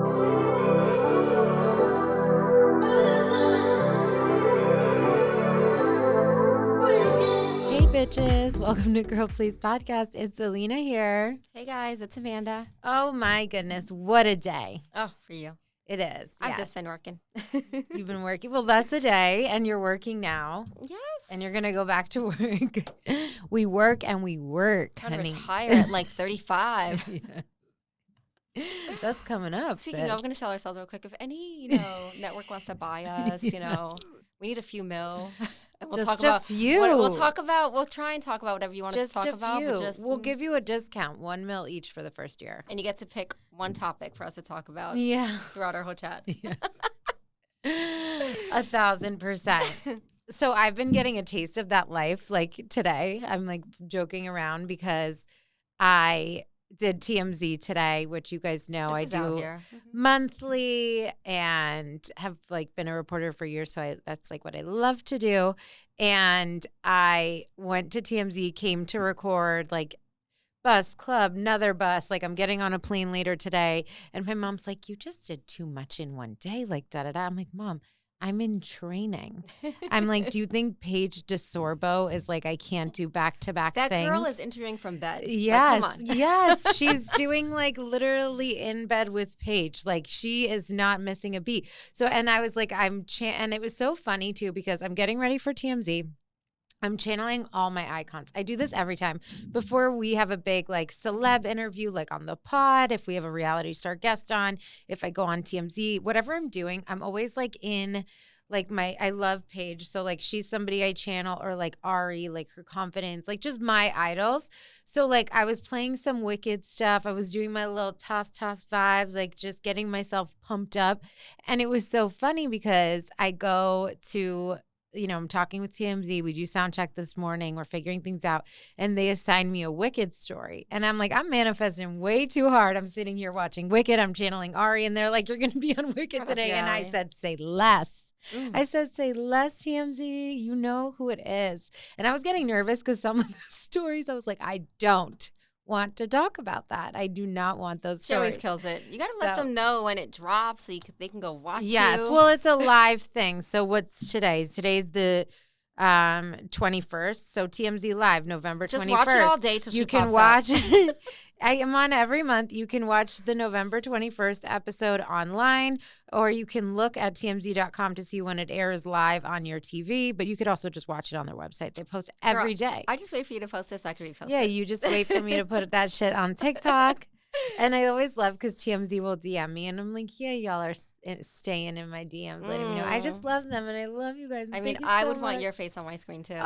Hey bitches, welcome to Girl Please Podcast. It's Alina here. Hey guys, it's Amanda. Oh my goodness, what a day. Oh, for you. It is. I've yes. just been working. You've been working. Well, that's a day, and you're working now. Yes. And you're going to go back to work. We work and we work, I'm honey. to retire at like 35. Yeah. That's coming up. Speaking of, we're going to sell ourselves real quick. If any, network wants to buy us, we need a few mil. And we'll just talk about a few. We'll try and talk about whatever you want us to talk about. But we'll give you a discount, $1 million each for the first year. And you get to pick one topic for us to talk about throughout our whole chat. Yes. 1,000%. So I've been getting a taste of that life. Like today, I'm like joking around because I did TMZ today, which you guys know I do monthly and have like been a reporter for years. So that's like what I love to do. And I went to TMZ, came to record like bus club, another bus. Like I'm getting on a plane later today. And my mom's like, you just did too much in one day. Like da-da-da. I'm like, Mom, I'm in training. I'm like, do you think Paige DeSorbo is like, I can't do back-to-back things? That girl is interviewing from bed. Yes. Like, come on. Yes. She's doing like literally in bed with Paige. Like she is not missing a beat. So, and I was like, and it was so funny too, because I'm getting ready for TMZ. I'm channeling all my icons. I do this every time before we have a big like celeb interview, like on the pod, if we have a reality star guest on, if I go on TMZ, whatever I'm doing, I'm always like in like I love Paige. So like she's somebody I channel, or like Ari, like her confidence, like just my idols. So like I was playing some Wicked stuff. I was doing my little toss vibes, like just getting myself pumped up. And it was so funny because I go to, I'm talking with TMZ. We do sound check this morning. We're figuring things out. And they assigned me a Wicked story. And I'm like, I'm manifesting way too hard. I'm sitting here watching Wicked. I'm channeling Ari. And they're like, you're going to be on Wicked today. And I said, say less. I said, say less, TMZ. You know who it is. And I was getting nervous because some of the stories, I was like, I don't want to talk about that. I do not want those stories. She always kills it. You got to let them know when it drops so they can go watch you. Yes. Well, it's a live thing. So what's today? Today's the 21st. So TMZ Live, November 21st. Just watch it all day till you she can pops watch. up. I am on every month. You can watch the November 21st episode online, or you can look at TMZ.com to see when it airs live on your TV. But you could also just watch it on their website. They post every day. I just wait for you to post this. I can repost it. Yeah, you just wait for me to put that shit on TikTok. And I always love because TMZ will DM me, and I'm like, yeah, y'all are staying in my DMs. Letting me know. I just love them, and I love you guys. I mean, I would want your face on my screen too.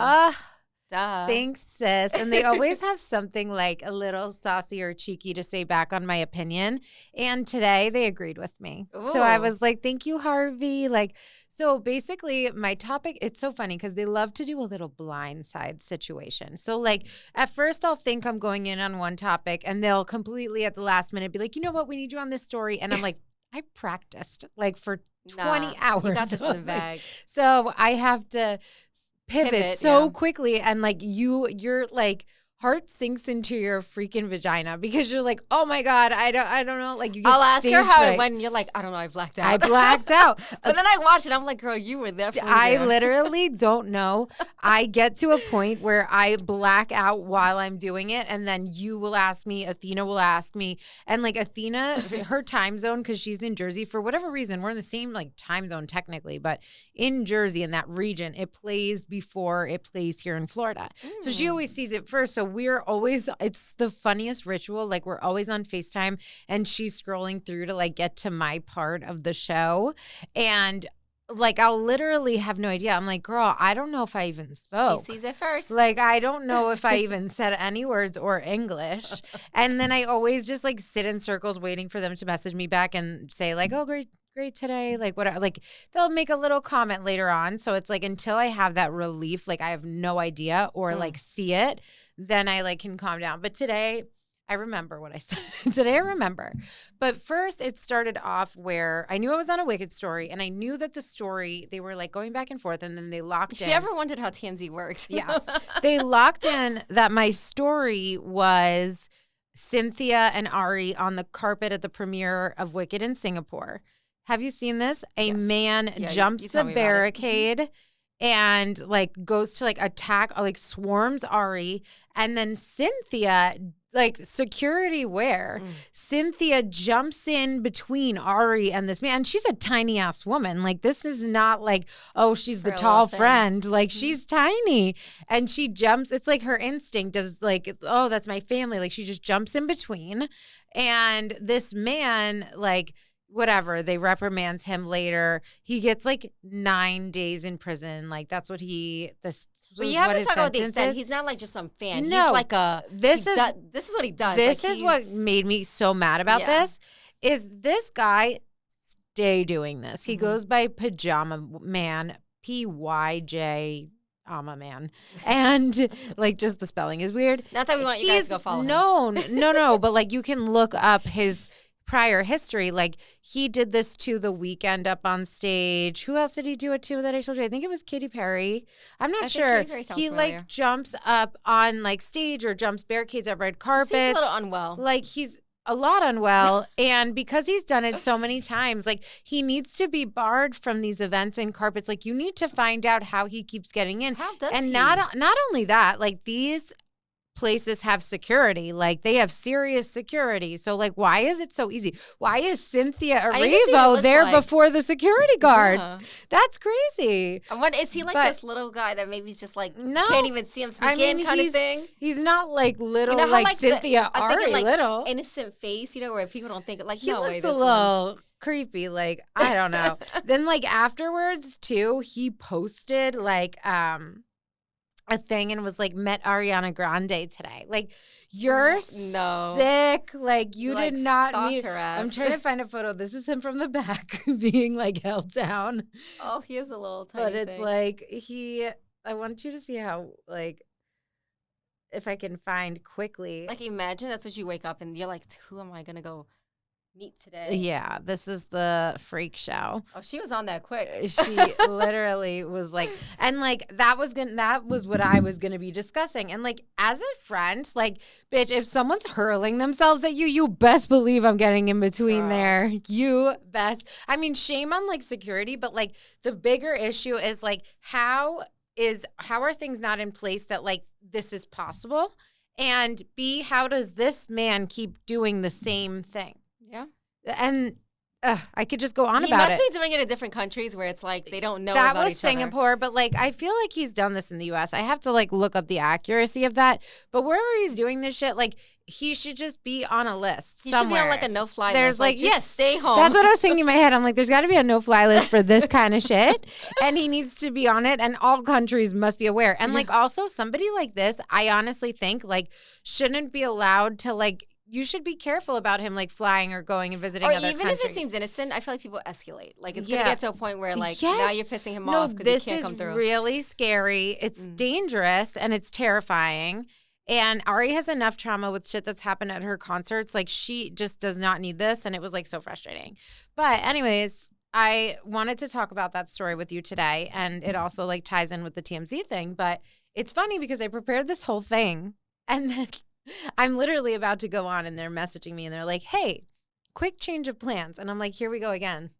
Duh. Thanks, sis. And they always have something like a little saucy or cheeky to say back on my opinion. And today they agreed with me. Ooh. So I was like, thank you, Harvey. Like, so basically my topic, it's so funny because they love to do a little blindside situation. So like at first I'll think I'm going in on one topic and they'll completely at the last minute be like, you know what, we need you on this story. And I'm like, I practiced like for 20 hours. You got this in the bag. So I have to pivot so quickly, and like you're like heart sinks into your freaking vagina because you're like, oh my God, I don't know. Like you get I'll ask her how fright. it went, and you're like, I don't know, I blacked out. I blacked out. But then I watch it, I'm like, girl, you were there for me. I literally don't know. I get to a point where I black out while I'm doing it, and then you will ask me, Athena will ask me, and like Athena, her time zone, because she's in Jersey for whatever reason, we're in the same like time zone technically, but in Jersey, in that region, it plays before it plays here in Florida. So she always sees it first. So we're always, it's the funniest ritual. Like we're always on FaceTime and she's scrolling through to like get to my part of the show. And like, I'll literally have no idea. I'm like, girl, I don't know if I even spoke. She sees it first. Like, I don't know if I even said any words or English. And then I always just like sit in circles waiting for them to message me back and say like, oh, great today. Like whatever, like they'll make a little comment later on. So it's like, until I have that relief, like I have no idea or like see it, then I like can calm down. But today I remember what I said. Today I remember. But first it started off where I knew I was on a Wicked story, and I knew that the story, they were like going back and forth, and then they locked in. If you ever wondered how TMZ works. Yes. They locked in that my story was Cynthia and Ari on the carpet at the premiere of Wicked in Singapore. Have you seen this? A Yes. man Yeah, jumps you the told me about it. barricade and like goes to like attack, like swarms Ari, and then Cynthia, like security wear, Cynthia jumps in between Ari and this man. And she's a tiny ass woman. Like this is not like, oh, she's For the a tall little thing. friend. Like she's tiny, and she jumps. It's like her instinct is like, oh, that's my family. Like she just jumps in between, and this man like. Whatever, they reprimands him later. He gets like 9 days in prison. Like that's what this. But you have what to his talk about the sentence extent. is. He's not like just some fan. No, He's like a. This is this is what he does. This like is what made me so mad about this. Is this guy stay doing this? He goes by Pajama Man, PYJ. Man, and like just the spelling is weird. Not that we want you guys to go follow him. No, but like you can look up his prior history. Like he did this to The Weeknd up on stage. Who else did he do it to that I told you? I think it was Katy Perry. I'm not sure. Katy Perry sounds He familiar. like jumps up on like stage or jumps barricades at red carpets. Seems a little unwell. Like he's a lot unwell. And because he's done it so many times, like he needs to be barred from these events and carpets. Like you need to find out how he keeps getting in. How does and he? not only that, like these places have security, like they have serious security. So like why is it so easy? Why is Cynthia Erivo there before the security guard? Yeah. That's crazy. And what is he like? But- this little guy that maybe just like No. can't even see him sneak in kind of thing. He's not like little, You know how, like like, Cynthia I think Ari it, like, little. Innocent face, where people don't think like He no way looks this a one. little creepy. Like I don't know. Then like afterwards too, he posted like a thing and was like, met Ariana Grande today. Like you're No. sick. Like you Like, did not stalked meet her ass. I'm trying to find a photo. This is him from the back being like held down. Oh, he is a little tiny But it's thing. like I want you to see how like if I can find quickly. Like imagine that's what you wake up and you're like, who am I gonna go meet today? Yeah, this is the freak show. Oh, she was on that quick. She literally was like, and like that was what I was gonna be discussing. And like as a friend, like, bitch, if someone's hurling themselves at you, you best believe I'm getting in between Girl. there. You best. I mean, shame on like security, but like the bigger issue is like how are things not in place that like this is possible? And B, how does this man keep doing the same thing? Yeah. And I could just go on He about must it. be doing it in different countries where it's like they don't know That about was each other. Singapore, but like I feel like he's done this in the US. I have to like look up the accuracy of that. But wherever he's doing this shit, like he should just be on a list He somewhere. should be on like a no-fly There's list. like, Just yes, stay home. That's what I was thinking in my head. I'm like, there's got to be a no-fly list for this kind of shit, and he needs to be on it. And all countries must be aware. And like also somebody like this, I honestly think like shouldn't be allowed to like. You should be careful about him like flying or going and visiting Or other even countries. if it seems innocent, I feel like people escalate. Like it's gonna Yeah. get to a point where like Yes. now you're pissing him No, off because he this can't is come through. really scary. It's dangerous and it's terrifying. And Ari has enough trauma with shit that's happened at her concerts. Like she just does not need this, and it was like so frustrating. But anyways, I wanted to talk about that story with you today, and it also like ties in with the TMZ thing. But it's funny because I prepared this whole thing, and then I'm literally about to go on, and they're messaging me, and they're like, "Hey, quick change of plans," and I'm like, "Here we go again."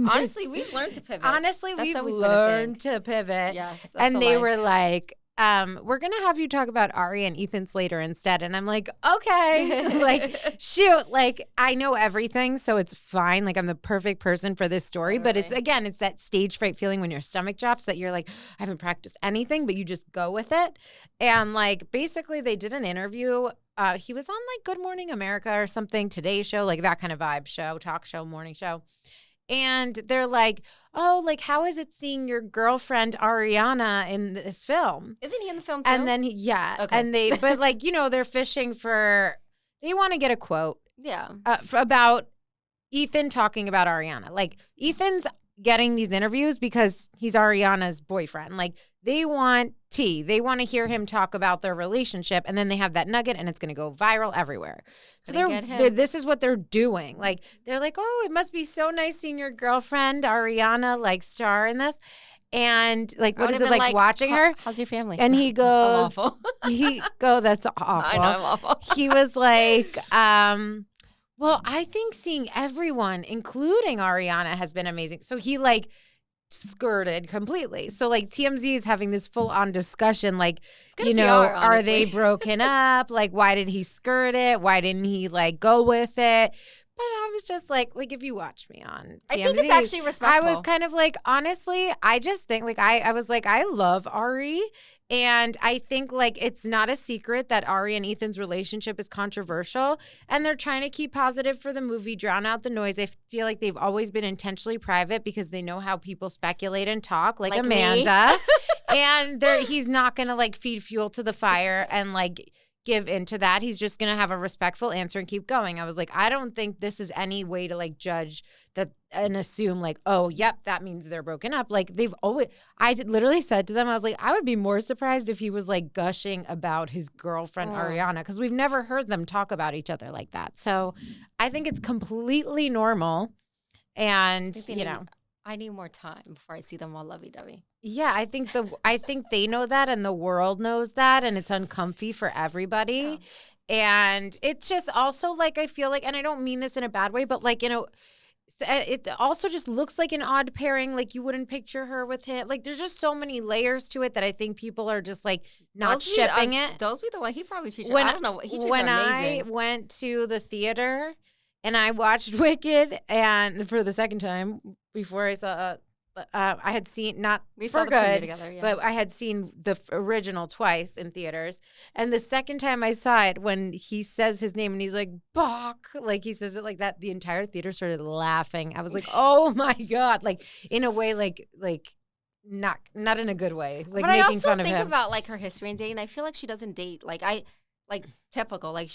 Honestly, we've learned to pivot. Honestly, That's we've always been a learned thing. to pivot. Yes, that's And the they life. were like, we're going to have you talk about Ari and Ethan Slater instead. And I'm like, okay, like, shoot, like, I know everything, so it's fine. Like, I'm the perfect person for this story. But it's, Literally. again, it's that stage fright feeling when your stomach drops that you're like, I haven't practiced anything, but you just go with it. And, like, basically, they did an interview. He was on, like, Good Morning America or something, Today Show, like that kind of vibe show, talk show, morning show. And they're like, oh, like, how is it seeing your girlfriend Ariana in this film? Isn't he in the film too? And then, Okay. and but like, they're fishing they want to get a quote yeah. about Ethan talking about Ariana. Like, Ethan's getting these interviews because he's Ariana's boyfriend. Like, they want tea. They want to hear him talk about their relationship, and then they have that nugget, and it's going to go viral everywhere. So this is what they're doing. Like, they're like, oh, it must be so nice seeing your girlfriend Ariana like star in this. And like, I what would is have it been like watching her? How's your family? And he I'm goes, awful. that's awful. I know, I'm awful. He was like, well, I think seeing everyone, including Ariana, has been amazing. So he like skirted completely. So like TMZ is having this full on discussion, like, good you PR, know, are they honestly. broken up? Like, why did he skirt it? Why didn't he like go with it? But I was just like if you watch me on TMZ, I think it's actually respectful. I was kind of like, honestly, I just think like I was like, I love Ari. And I think like it's not a secret that Ari and Ethan's relationship is controversial, and they're trying to keep positive for the movie, drown out the noise. I feel like they've always been intentionally private because they know how people speculate and talk, like Amanda. And he's not going to like feed fuel to the fire and like give into that. He's just going to have a respectful answer and keep going. I was like, I don't think this is any way to like judge that and assume like, oh, yep, that means they're broken up. Like I literally said to them, I was like, I would be more surprised if he was like gushing about his girlfriend, Ariana, because we've never heard them talk about each other like that. So I think it's completely normal. And, I need more time before I see them all lovey-dovey. Yeah, I think they know that and the world knows that, and it's uncomfy for everybody. Yeah. And it's just also like I feel like, and I don't mean this in a bad way, but like, it also just looks like an odd pairing. Like you wouldn't picture her with him. Like there's just so many layers to it that I think people are just like not shipping it. Those be the one he probably treats her. I don't know. He treats her amazing. I went to the theater and I watched Wicked, and for the second time before I saw I had seen we saw the premiere together, yeah. But I had seen the original twice in theaters. And the second time I saw it, when he says his name and he's like, Bach, like he says it like that, the entire theater started laughing. I was like, oh my God. Like in a way, like not in a good way. Like but making I also fun of think him. about like her history in dating. I feel like she doesn't date like typical. Like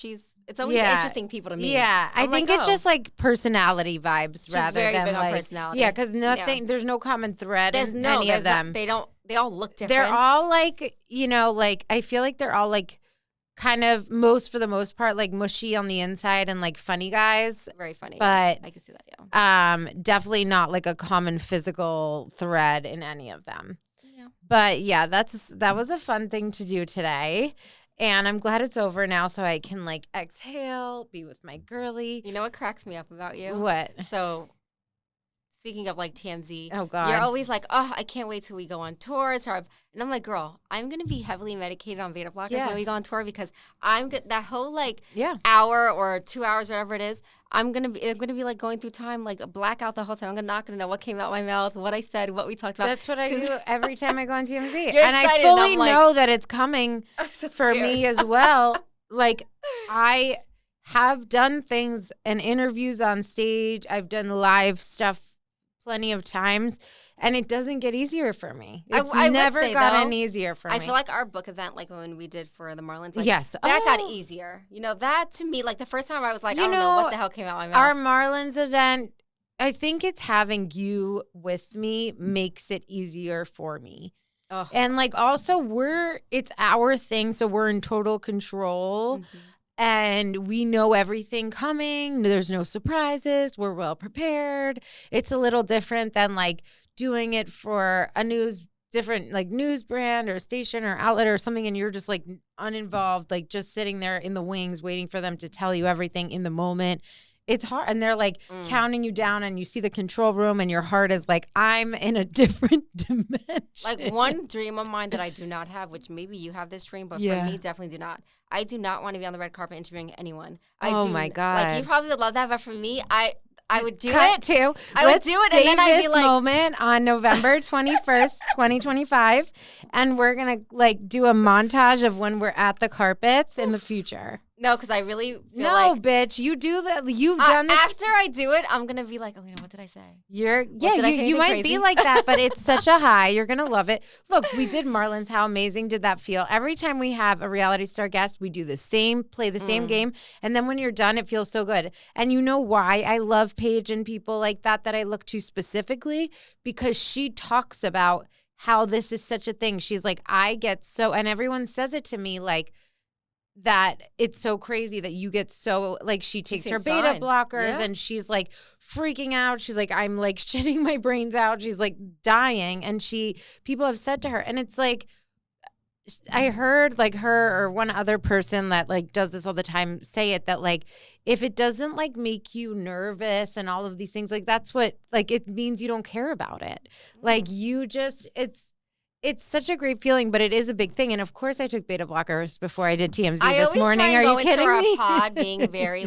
it's always interesting people to meet. Yeah, I think it's just like personality vibes She's rather very than big on like personality. Yeah, because there's no common thread in any of them. They all look different. They're all like, like I feel like they're all like kind of for the most part like mushy on the inside and like funny guys. Very funny. But I can see that, yeah. Definitely not like a common physical thread in any of them. Yeah. But yeah, that was a fun thing to do today. And I'm glad it's over now so I can like exhale, be with my girly. You know what cracks me up about you? What? So speaking of like TMZ, oh God, you're always like, oh, I can't wait till we go on tours. And I'm like, girl, I'm gonna be heavily medicated on beta blockers when we go on tour because that whole like hour or 2 hours, whatever it is, I'm gonna be like going through time like a blackout the whole time. I'm not gonna know what came out my mouth, what I said, what we talked about. That's what I do every time I go on TMZ, and I fully know that it's coming for me as well. Like I have done things and interviews on stage. I've done live stuff plenty of times, and it doesn't get easier for me. It's never gotten easier for me. I feel like our book event, like when we did for the Marlins, like, yes, that got easier. That to me, like the first time I was like, I don't know what the hell came out my mouth. Our Marlins event, I think it's having you with me makes it easier for me. Oh. And like also it's our thing, so we're in total control. Mm-hmm. And we know everything coming. There's no surprises. We're well prepared. It's a little different than like doing it for a different like news brand or station or outlet or something, and you're just like uninvolved, like just sitting there in the wings waiting for them to tell you everything in the moment. It's hard, and they're like counting you down, and you see the control room, and your heart is like, I'm in a different dimension. Like one dream of mine that I do not have, which maybe you have this dream, but for me, definitely do not. I do not want to be on the red carpet interviewing anyone. My God! Like you probably would love that, but for me, I would do it too. I would do it, and then I'd be like, moment on November 21st, 2025, and we're gonna like do a montage of when we're at the carpets in the future. No, because I really feel like... No, bitch. You do that. You've done this. After I do it, I'm going to be like, Alina, what did I say? You might be like that, but it's such a high. You're going to love it. Look, we did Marlins. How amazing did that feel? Every time we have a reality star guest, we do play the same game. And then when you're done, it feels so good. And you know why I love Paige and people like that I look to specifically? Because she talks about how this is such a thing. She's like, and everyone says it to me like, that it's so crazy that you get so, like, she takes her beta blockers and she's like freaking out. She's like, I'm like shitting my brains out. She's like dying. And people have said to her, and it's like, I heard like her or one other person that like does this all the time say it, that like, if it doesn't like make you nervous and all of these things, like that's what, like, it means you don't care about it. Like you just, it's such a great feeling, but it is a big thing. And of course, I took beta blockers before I did TMZ this morning. Are you kidding me? I always try and go into our pod being very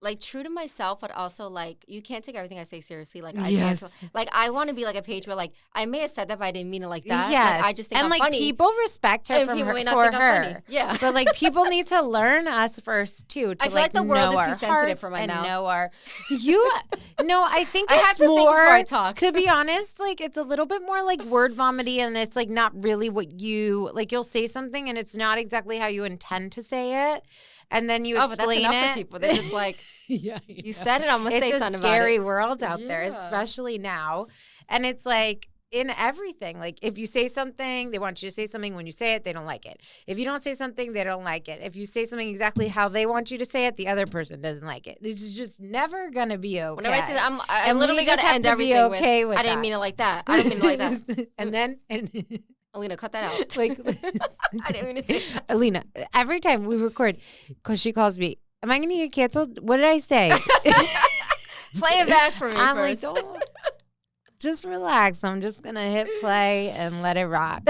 like true to myself, but also like you can't take everything I say seriously. Like I want to be like a Paige where like I may have said that, but I didn't mean it like that. Yes, like, I just think and I'm like funny. People respect her for her. Yeah, but like people need to learn us first too. To, I feel like the world is too sensitive for my mouth. Know our No, I think I have to more. Think before I talk. To be honest, like it's a little bit more like word vomity, and it's like not really what you like. You'll say something, and it's not exactly how you intend to say it. And then you explain but that's enough for people. They're just like, you said it, I'm going to say something about it. It's a scary world out there, especially now. And it's like in everything. Like if you say something, they want you to say something. When you say it, they don't like it. If you don't say something, they don't like it. If you say something exactly how they want you to say it, the other person doesn't like it. It's just never going to be okay. Whenever I say that, I'm literally going to end everything with I didn't mean it like that. I didn't mean it like that. And then... Alina, cut that out. Like, I didn't mean to say that. Alina, every time we record, because she calls me, am I going to get canceled? What did I say? Play it back for me first. Like, just relax. I'm just going to hit play and let it rock.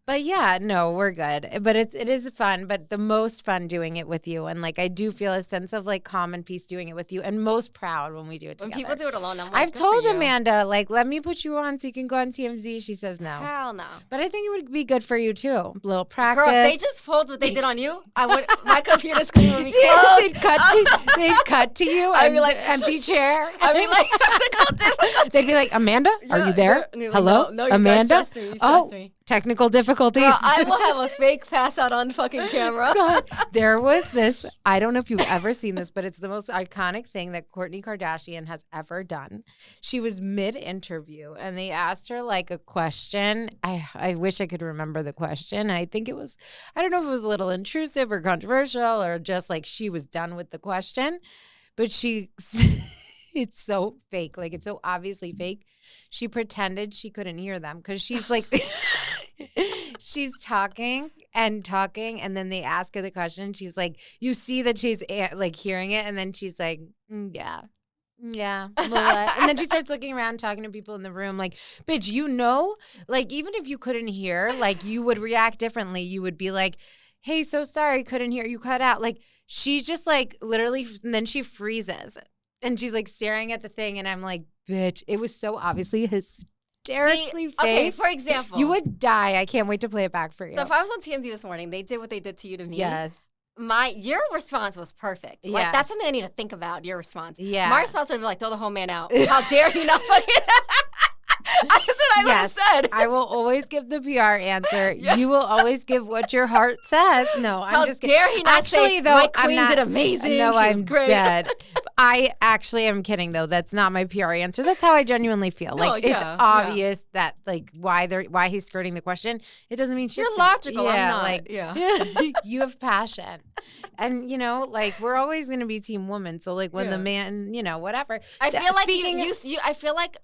But yeah, no, we're good. But it is fun, but the most fun doing it with you. And like, I do feel a sense of like calm and peace doing it with you, and most proud when we do it together. When people do it alone, I'm like, I've told Amanda, like, let me put you on so you can go on TMZ. She says no. Hell no. But I think it would be good for you too. A little practice. Girl, if they just pulled what they did on you, my computer screen would be closed. They'd cut to you. I'd be like, empty chair. I'd be like, they'd be like, Amanda, are you there? Like, hello, no, Amanda. You stressed me. Technical difficulties. Girl, I will have a fake pass out on fucking camera. God, there was this, I don't know if you've ever seen this, but it's the most iconic thing that Kourtney Kardashian has ever done. She was mid-interview and they asked her like a question. I wish I could remember the question. I think it was, I don't know if it was a little intrusive or controversial or just like she was done with the question, but it's so fake. Like it's so obviously fake. She pretended she couldn't hear them because she's like, she's talking, and then they ask her the question. She's like, you see that she's like hearing it, and then she's like, yeah. And then she starts looking around, talking to people in the room like, bitch, like even if you couldn't hear, like you would react differently. You would be like, hey, so sorry, couldn't hear, you cut out. Like she's just like literally, and then she freezes. And she's like staring at the thing, and I'm like, bitch, it was so obviously hysterically fake. Okay, for example. You would die. I can't wait to play it back for you. So if I was on TMZ this morning, they did what they did to you to me. Yes. Your response was perfect. Yeah. Like, that's something I need to think about, your response. Yeah. My response would be like, throw the whole man out. How dare you not fucking... That's what I would have said. I will always give the PR answer. Yeah. You will always give what your heart says. No, I'm just kidding. How dare he not say, though, my queen did amazing. No, I'm great. Dead. I actually am kidding, though. That's not my PR answer. That's how I genuinely feel. Like, it's obvious that, like, why he's skirting the question. It doesn't mean you're logical. Yeah, I'm not. Like, you have passion. And, you know, like, we're always going to be team woman. So, like, when the man, you know, whatever. I feel like I feel like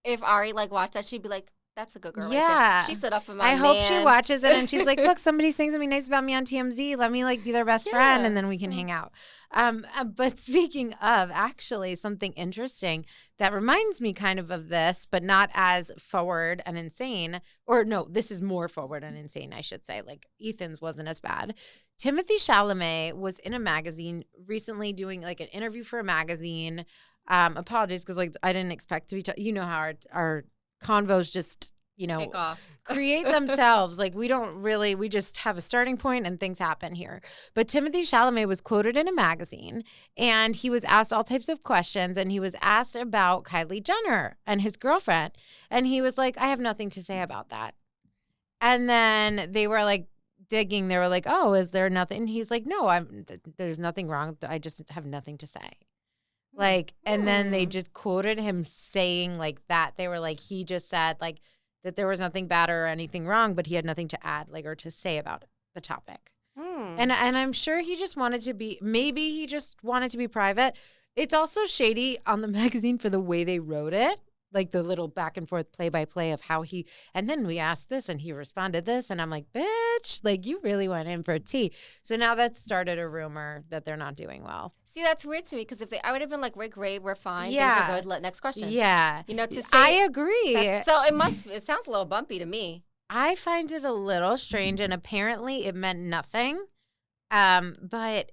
if Ari like watched that, she'd be like, "That's a good girl." Yeah, right, she stood up for my man. I hope she watches it and she's like, "Look, somebody's saying something nice about me on TMZ. Let me like be their best friend, and then we can hang out." But speaking of, actually, something interesting that reminds me kind of this, but not as forward and insane. Or no, this is more forward and insane, I should say. Like Ethan's wasn't as bad. Timothy Chalamet was in a magazine recently doing like an interview for a magazine. Apologies because like I didn't expect to be. You know how our convos just create themselves. Like we just have a starting point and things happen here. But Timothy Chalamet was quoted in a magazine and he was asked all types of questions, and he was asked about Kylie Jenner and his girlfriend, and he was like, I have nothing to say about that. And then they were like digging. They were like, oh, is there nothing? And he's like, no, there's nothing wrong. I just have nothing to say. Like, and then they just quoted him saying like that. They were like, he just said like that there was nothing bad or anything wrong, but he had nothing to add, like, or to say about the topic. And I'm sure he just wanted to be, maybe he just wanted to be private. It's also shady on the magazine for the way they wrote it. Like the little back and forth play-by-play of how he, and then we asked this and he responded this. And I'm like, bitch, like you really went in for tea. So now that started a rumor that they're not doing well. See, that's weird to me because I would have been like, we're great, we're fine, things are good. Next question. Yeah. You know, to say. I agree. So it sounds a little bumpy to me. I find it a little strange and apparently it meant nothing. But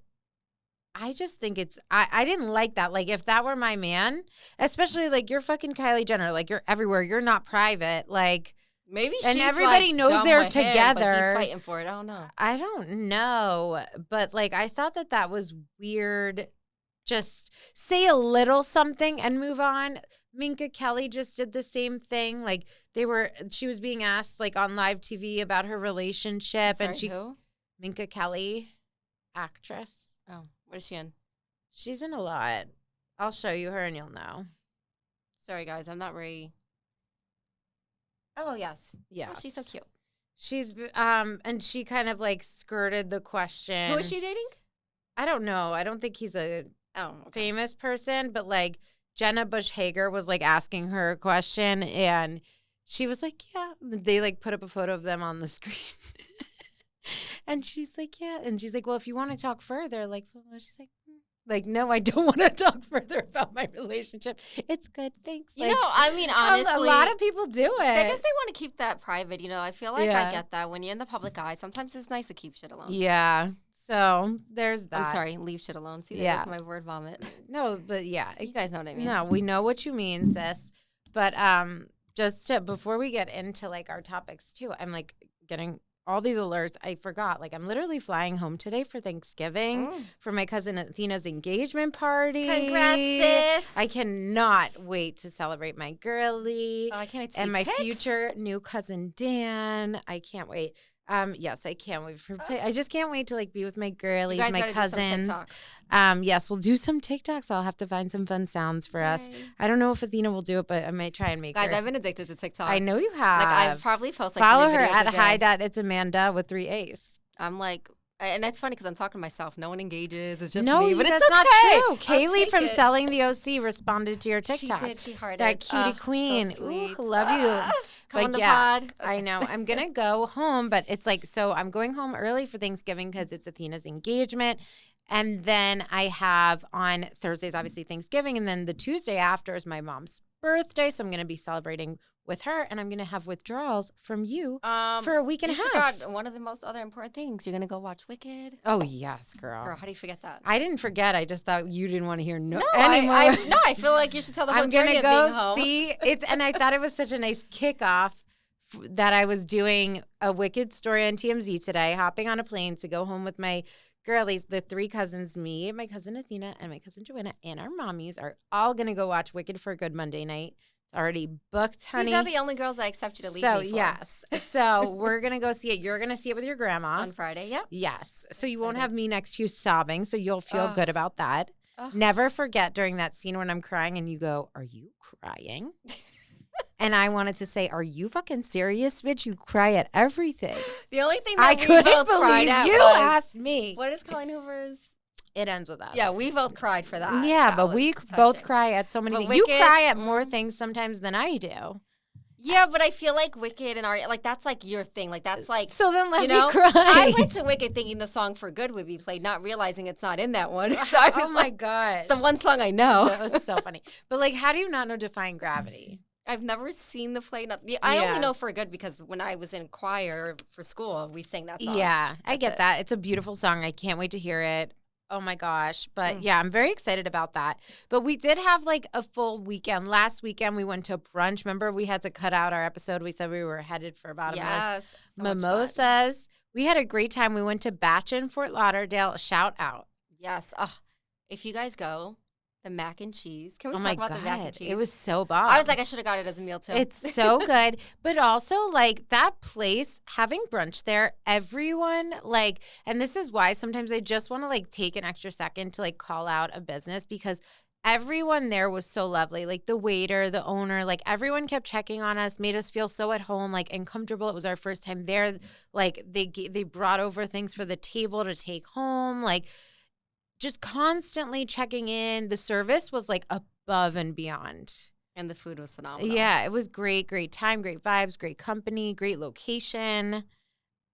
I just think I didn't like that. Like, if that were my man, especially, like, you're fucking Kylie Jenner. Like, you're everywhere. You're not private. Like, maybe she's and everybody like, knows they're together. But he's fighting for it. I don't know. I don't know. But, like, I thought that was weird. Just say a little something and move on. Minka Kelly just did the same thing. Like, she was being asked, like, on live TV about her relationship. Sorry, who? Minka Kelly, actress. Oh, what is she in? She's in a lot. I'll show you her and you'll know. Sorry, guys. I'm not very... Oh, yes. Yeah. Oh, she's so cute. She's, and she kind of, like, skirted the question. Who is she dating? I don't know. I don't think he's a famous person, but, like, Jenna Bush Hager was, like, asking her a question, and she was like, yeah. They, like, put up a photo of them on the screen. And she's like, yeah. And she's like, well, if you want to talk further, like, she's like, no, I don't want to talk further about my relationship. It's good. Thanks. You know, I mean, honestly. A lot of people do it. I guess they want to keep that private. You know, I feel like I get that. When you're in the public eye, sometimes it's nice to keep shit alone. Yeah. So there's that. I'm sorry, leave shit alone. See, that's my word vomit. No, but yeah. You guys know what I mean. No, we know what you mean, sis. But before we get into, like, our topics, too, I'm, like, getting all these alerts. I forgot. Like, I'm literally flying home today for Thanksgiving for my cousin Athena's engagement party. Congrats, sis. I cannot wait to celebrate my girly. Oh, I can't wait to see and my pics. future new cousin Dan. I can't wait. Yes, I can't wait for. I just can't wait to, like, be with my girlies, my cousins. Yes, we'll do some TikToks. I'll have to find some fun sounds for us. I don't know if Athena will do it, but I might try and make her. Guys, I've been addicted to TikTok. I know you have. Like, I've probably posted follow her at hi.itsamanda with 3 A's. I'm like, and that's funny because I'm talking to myself. No one engages. It's just no, me. But that's it's okay. Not true. Kaylee from Selling the OC responded to your TikTok. She did. She hearted. That cutie queen. So sweet. Ooh, love you. Come on the pod. Okay. I know. I'm going to go home, but it's like, so I'm going home early for Thanksgiving because it's Athena's engagement. And then I have on Thursdays, obviously, Thanksgiving. And then the Tuesday after is my mom's birthday. So I'm going to be celebrating with her. And I'm going to have withdrawals from you for a week and a half. Forgot one of the most other important things. You're going to go watch Wicked. Oh, yes, girl. Girl, how do you forget that? I didn't forget. I just thought you didn't want to hear anymore. I feel like you should tell the whole I'm going to go see it. And I thought it was such a nice kickoff that I was doing a Wicked story on TMZ today, hopping on a plane to go home with my girlies, the 3 cousins, me, my cousin Athena, and my cousin Joanna, and our mommies are all going to go watch Wicked for a good Monday night. It's already booked, honey. These are the only girls I accept you to leave me for. Yes. So we're going to go see it. You're going to see it with your grandma. On Friday, yep. Yes. So you won't have me next to you sobbing, so you'll feel good about that. Never forget during that scene when I'm crying and you go, are you crying? And I wanted to say, are you fucking serious, bitch? You cry at everything. The only thing that I couldn't believe you asked me. What is Colleen Hoover's? It ends with us. Yeah, we both cried for that. Yeah, that but we both cry at so many things. Wicked, you cry at more things sometimes than I do. Yeah, but I feel like Wicked and Ariana, like, that's like your thing. Like, that's like, so then let me cry. I went to Wicked thinking the song For Good would be played, not realizing it's not in that one. So I was oh my God. It's the one song I know. That was so funny. But, like, how do you not know Defying Gravity? I've never seen the play. I only know For Good because when I was in choir for school, we sang that song. Yeah, I get that. It's a beautiful song. I can't wait to hear it. Oh, my gosh. But, yeah, I'm very excited about that. But we did have, like, a full weekend. Last weekend, we went to brunch. Remember, we had to cut out our episode. We said we were headed for bottomless mimosas. We had a great time. We went to Batch in Fort Lauderdale. Shout out. Yes. If you guys go, the mac and cheese. Can we talk about the mac and cheese? It was so bomb. I was like, I should have got it as a meal, too. It's so good. But also, like, that place, having brunch there, everyone, like, and this is why sometimes I just want to, like, take an extra second to, like, call out a business because everyone there was so lovely. Like the waiter, the owner, like everyone kept checking on us, made us feel so at home, like and comfortable. It was our first time there. Like they brought over things for the table to take home, like just constantly checking in. The service was like above and beyond. And the food was phenomenal. Yeah, it was great. Great time, great vibes, great company, great location.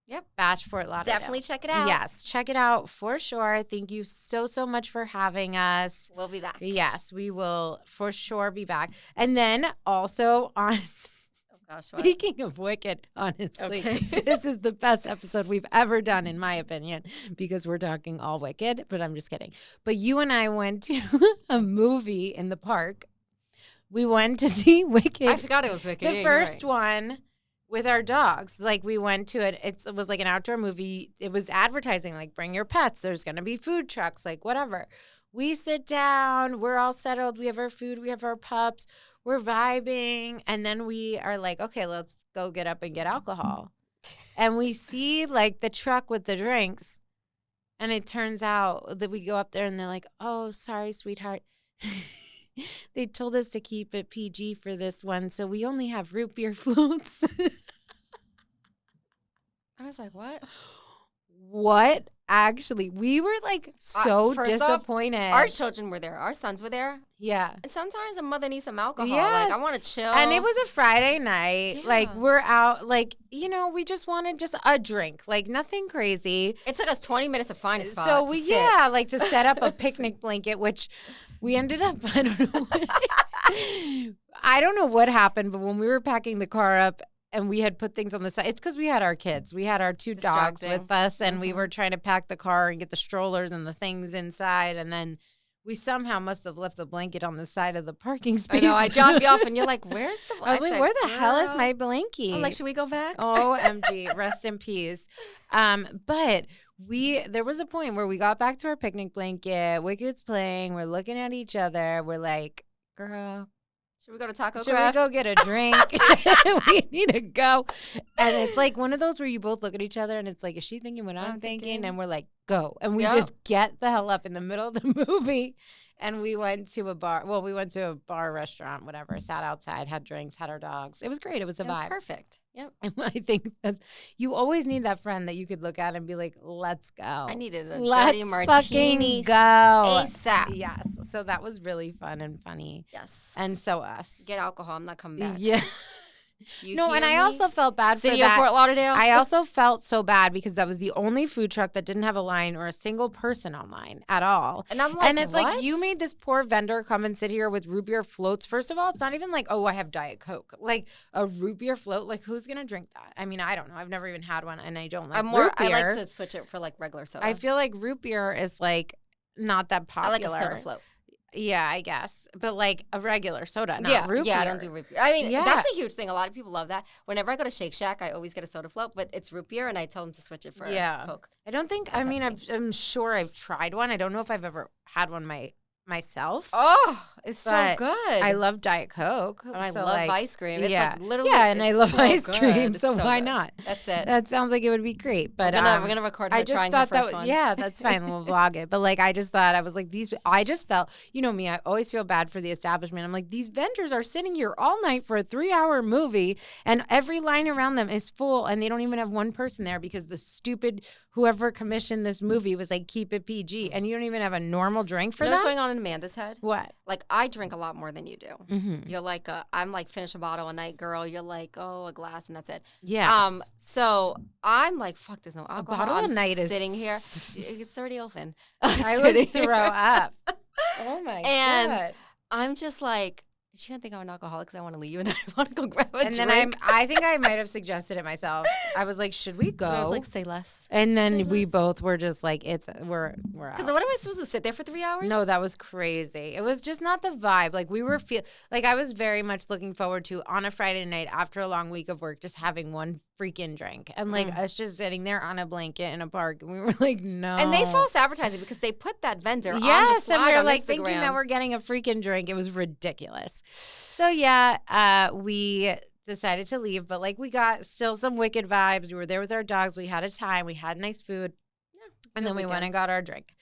Yep. Batch Fort Lauderdale. Definitely check it out. Yes, check it out for sure. Thank you so much for having us. We'll be back. Yes, we will for sure be back. And then also on speaking of Wicked, honestly, this is the best episode we've ever done, in my opinion, because we're talking all Wicked, but I'm just kidding. But you and I went to a movie in the park. We went to see Wicked. I forgot it was Wicked. The first one. With our dogs. Like we went to it. It was like an outdoor movie. It was advertising, like bring your pets. There's going to be food trucks, like whatever. We sit down. We're all settled. We have our food. We have our pups. We're vibing. And then we are like, okay, let's go get up and get alcohol. And we see like the truck with the drinks. And it turns out that we go up there and they're like, oh, sorry, sweetheart. They told us to keep it PG for this one, so we only have root beer floats. I was like, what? What? Actually, we were like so disappointed. Our children were there. Our sons were there. Yeah. And sometimes a mother needs some alcohol. Yes. Like, I want to chill. And it was a Friday night. Yeah. Like, we're out. Like, you know, we just wanted just a drink. Like, nothing crazy. It took us 20 minutes to find a spot. So, like to set up a picnic blanket, which we ended up, I don't know what happened, but when we were packing the car up, and we had put things on the side. It's because we had our kids. We had our 2 dogs with us, and we were trying to pack the car and get the strollers and the things inside. And then we somehow must have left the blanket on the side of the parking space. I know. I dropped you off, and you're like, where's the blanket? I was like, where the hell is my blanket? I'm like, should we go back? OMG. Rest in peace. But there was a point where we got back to our picnic blanket. Wicked's playing. We're looking at each other. We're like, girl. Should we go to Taco Should Craft? we go get a drink? We need to go. And it's like one of those where you both look at each other and it's like, is she thinking what I'm thinking? And we're like, go. And we just get the hell up in the middle of the movie. And we went to a bar. Well, we went to a bar, restaurant, whatever, sat outside, had drinks, had our dogs. It was great. It was a vibe. It was perfect. Yep. And I think that you always need that friend that you could look at and be like, let's go. I needed a dirty martini. Go. ASAP. Yes. So that was really fun and funny. Yes. And so us. Get alcohol. I'm not coming back. Yeah. And I also felt bad for that. City of Fort Lauderdale. I also felt so bad because that was the only food truck that didn't have a line or a single person online at all. And I'm like, it's like, you made this poor vendor come and sit here with root beer floats. First of all, it's not even like, oh, I have Diet Coke. Like a root beer float. Like, who's gonna drink that? I mean, I don't know. I've never even had one, and I don't like root beer. I like to switch it for like regular soda. I feel like root beer is like not that popular. I like a soda float. Yeah, I guess. But like a regular soda, not root beer. Yeah, I don't do root beer. I mean, that's a huge thing. A lot of people love that. Whenever I go to Shake Shack, I always get a soda float, but it's root beer, and I tell them to switch it for Coke. I don't think, I'm sure I've tried one. I don't know if I've ever had one myself. Oh, it's so good. I love Diet Coke. And I love ice cream. It's like literally. Yeah, and I love ice cream, so why not? That's it. That sounds like it would be great. But we're gonna record her trying her first one. Yeah, that's fine. We'll vlog it. But like, I just thought, I was like, I just felt, you know me, I always feel bad for the establishment. I'm like, these vendors are sitting here all night for a 3-hour movie, and every line around them is full, and they don't even have one person there because the stupid whoever commissioned this movie was like, keep it PG, and you don't even have a normal drink for that. What's going on in Amanda's head? What? Like, I drink a lot more than you do. Mm-hmm. You're like, I'm like, finish a bottle a night girl. You're like, oh, a glass and that's it. Yeah. So I'm like, fuck, there's no alcohol. A bottle a night is sitting here. It's already open. I would throw up. Oh my God. And I'm just like, is she gonna think I'm an alcoholic because I want to leave and I want to go grab a drink? And then I think I might have suggested it myself. I was like, should we go? And I was like, say less. And then we both were just like, we're out. Because what am I supposed to sit there for 3 hours? No, that was crazy. It was just not the vibe. Like we were I was very much looking forward to on a Friday night after a long week of work, just having one freaking drink and like us just sitting there on a blanket in a park, and we were like, no. And they false advertising because they put that vendor on the slide and we were like Instagram. thinking that we're getting a freaking drink. It was ridiculous. So yeah, we decided to leave, but like we got still some Wicked vibes. We were there with our dogs. We had a time. We had nice food, and then we went and got our drink.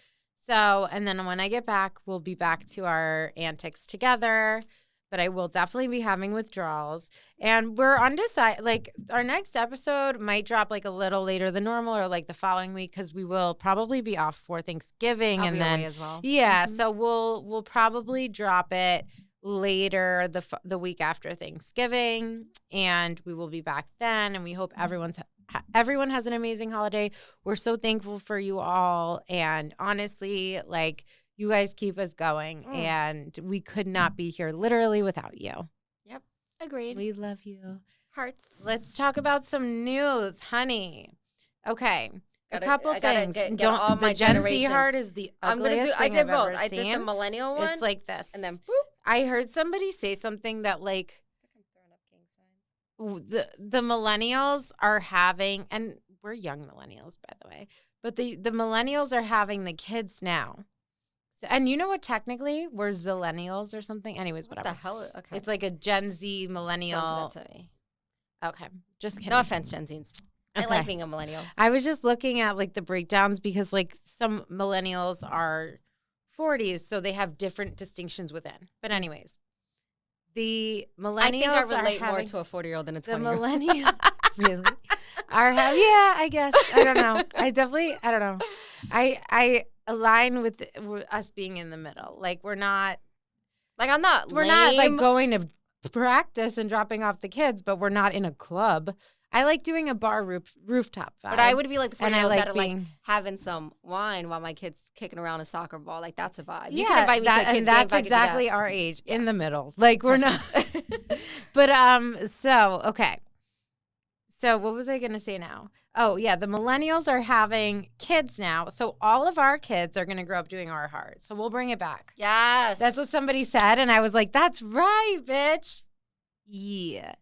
So, and then when I get back, we'll be back to our antics together. But I will definitely be having withdrawals. And we're undecided. Like, our next episode might drop like a little later than normal or like the following week because we will probably be off for Thanksgiving. I'll and be then away as well. Yeah. So we'll probably drop it later the week after Thanksgiving. And we will be back then. And we hope everyone has an amazing holiday. We're so thankful for you all. And honestly, like, you guys keep us going, and we could not be here literally without you. Yep, agreed. We love you. Hearts. Let's talk about some news, honey. Okay, a couple things. Get all my the Gen Z generations. heart is the ugliest thing I did I've both. ever I seen. did the millennial one. It's like this. And then boop. I heard somebody say something that like I'm throwing up gang signs. the millennials are having, and we're young millennials, by the way, but the millennials are having the kids now. And you know what? Technically, we're zillennials or something. Anyways, whatever. What the hell? Okay. It's like a Gen Z millennial. Don't do that to me. Okay, just kidding. No offense, Gen Zs. Okay. I like being a millennial. I was just looking at like the breakdowns because like some millennials are 40s, so they have different distinctions within. But anyways, the millennials I think I relate more to a 40-year-old than a 20-year-old. The millennials really are having. Yeah, I guess. I don't know. I don't know. I align with us being in the middle. Like we're not not like going to practice and dropping off the kids, but we're not in a club. I like doing a bar rooftop vibe. But I would be like the 40-year-olds that are like having some wine while my kid's kicking around a soccer ball. Like that's a vibe. Yeah, you can invite me to a kids game. That's exactly our age, in the middle. Like we're not. But okay. So what was I going to say now? Oh, yeah, the millennials are having kids now. So all of our kids are going to grow up doing our heart. So we'll bring it back. Yes. That's what somebody said. And I was like, that's right, bitch. Yeah.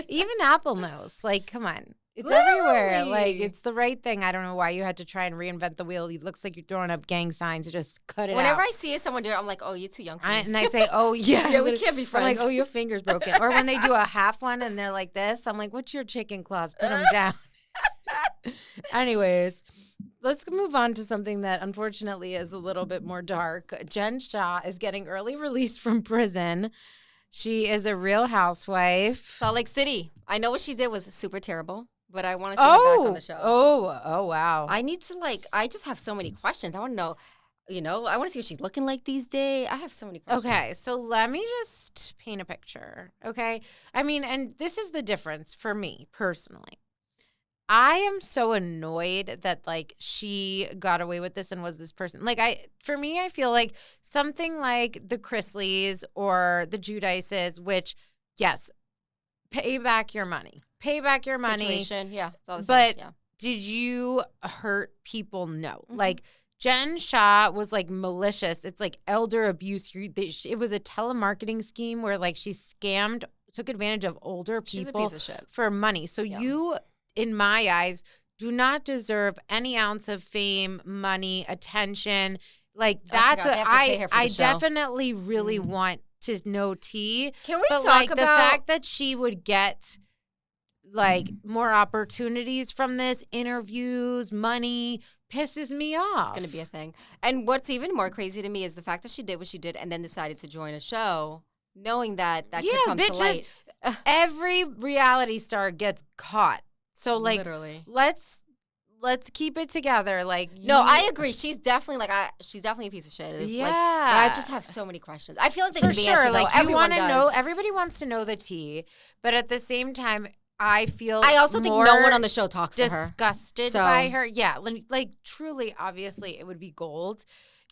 Even Apple knows. Like, come on. It's everywhere. Like, it's the right thing. I don't know why you had to try and reinvent the wheel. It looks like you're throwing up gang signs. Just cut it Whenever out. I see someone do it, I'm like, oh, you're too young for me. And I say, oh, yeah. Yeah, we can't be friends. I'm like, oh, your finger's broken. Or when they do a half one and they're like this, I'm like, what's your chicken claws? Put them down. Anyways, let's move on to something that unfortunately is a little bit more dark. Jen Shah is getting early release from prison. She is a Real Housewife. Salt Lake City. I know what she did was super terrible, but I want to see her back on the show. Oh, wow. I need to I just have so many questions. I want to know, I want to see what she's looking like these days. I have so many questions. Okay, so let me just paint a picture, okay? I mean, and this is the difference for me personally. I am so annoyed that like she got away with this and was this person. Like for me, I feel like something like the Chrisleys or the Judices, which yes, pay back your money. Pay back your money. Situation. Yeah. It's all the but same. Yeah. Did you hurt people? No. Mm-hmm. Like Jen Shah was like malicious. It's like elder abuse. It was a telemarketing scheme where like she took advantage of older people. She's a piece of shit. For money. So you, in my eyes, do not deserve any ounce of fame, money, attention. Like that's I definitely really want to know tea. Can we talk like about the fact that she would get like more opportunities from this, interviews, money, pisses me off. It's going to be a thing. And what's even more crazy to me is the fact that she did what she did and then decided to join a show knowing that could come to light. Every reality star gets caught. So like literally. Let's keep it together. Like no, I agree. She's definitely she's definitely a piece of shit. Yeah. But I just have so many questions. I feel like they for can be sure. answered, like though. you want to know. Everybody wants to know the tea, but at the same time, I also think no one on the show talks to her. Disgusted by her. Yeah, like truly, obviously, it would be gold.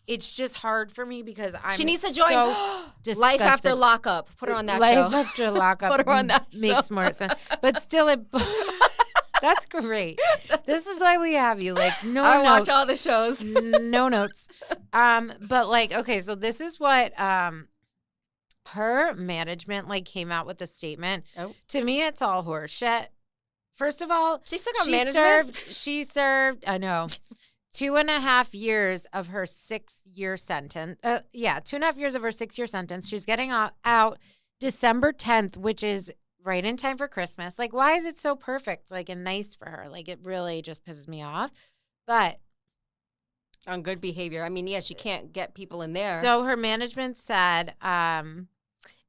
It's just hard for me because she needs to join Life After Lockup. Put her on that show. Life After Lockup. Put her on that makes show. More sense. But still, that's great. This is why we have you. Like no I notes. watch all the shows. No notes. But like okay, so this is what her management like came out with a statement. Oh. To me, it's all horseshit. First of all, she still got management. She served. I know. 2.5 years of her 6-year sentence. 2.5 years of her 6-year sentence. She's getting out December 10th, which is right in time for Christmas. Like, why is it so perfect? Like, and nice for her. Like, it really just pisses me off. But On good behavior. I mean, yeah, she can't get people in there. So her management said,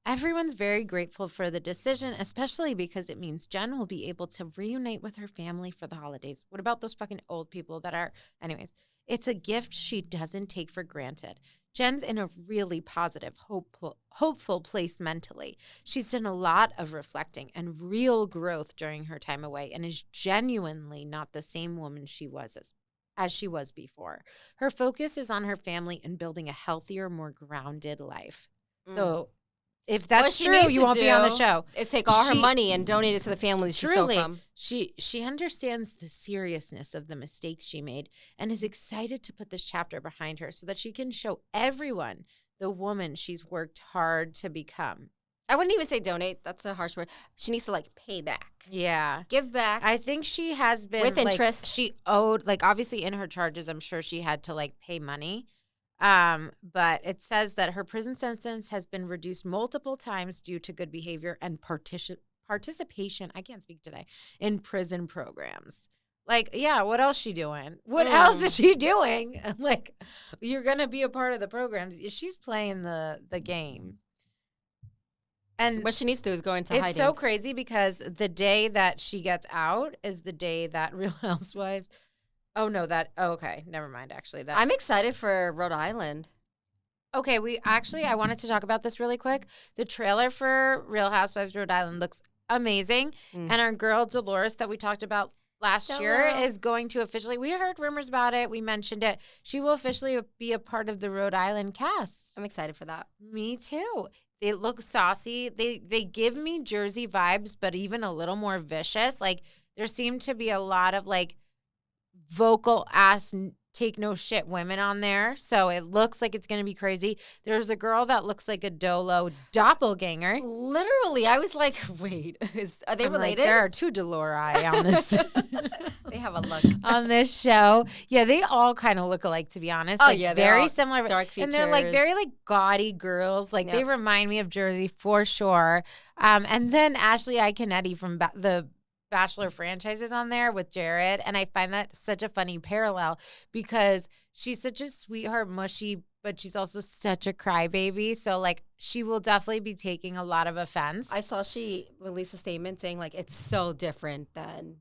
everyone's very grateful for the decision, especially because it means Jen will be able to reunite with her family for the holidays. What about those fucking old people that are, anyways, it's a gift she doesn't take for granted. Jen's in a really positive, hopeful place mentally. She's done a lot of reflecting and real growth during her time away and is genuinely not the same woman as she was before. Her focus is on her family and building a healthier, more grounded life. So if that's true, you won't be on the show. Is take all her money and donate it to the families she stole from. She understands the seriousness of the mistakes she made and is excited to put this chapter behind her so that she can show everyone the woman she's worked hard to become. I wouldn't even say donate. That's a harsh word. She needs to, like, pay back. Yeah. Give back. I think she has been. With interest. She owed, like, obviously in her charges, I'm sure she had to, like, pay money. But it says that her prison sentence has been reduced multiple times due to good behavior and participation, I can't speak today, in prison programs. Like, yeah, what else is she doing? What else is she doing? Like, you're going to be a part of the programs. She's playing the game. And what she needs to do is go into hiding. It's so crazy because the day that she gets out is the day that Real Housewives. Okay, never mind. Actually, I'm excited for Rhode Island. Okay, I wanted to talk about this really quick. The trailer for Real Housewives of Rhode Island looks amazing, and our girl Dolores that we talked about last year is going to officially. We heard rumors about it. We mentioned it. She will officially be a part of the Rhode Island cast. I'm excited for that. Me too. They look saucy. They give me Jersey vibes, but even a little more vicious. Like, there seem to be a lot of, like, vocal ass take no shit women on there. So it looks like it's going to be crazy. There's a girl that looks like a Dolo doppelganger. Literally. I was like, wait, are they related? Like, there are two Dolores on this. They have a look. On this show. Yeah, they all kind of look alike, to be honest. Oh, like, yeah. Very similar. Dark features. And they're, like, very, like, gaudy girls. Like, They remind me of Jersey for sure. And then Ashley Iaconetti from the Bachelor franchises on there with Jared, and I find that such a funny parallel because she's such a sweetheart, mushy, but she's also such a crybaby. So, like, she will definitely be taking a lot of offense. I saw she released a statement saying, like, it's so different than,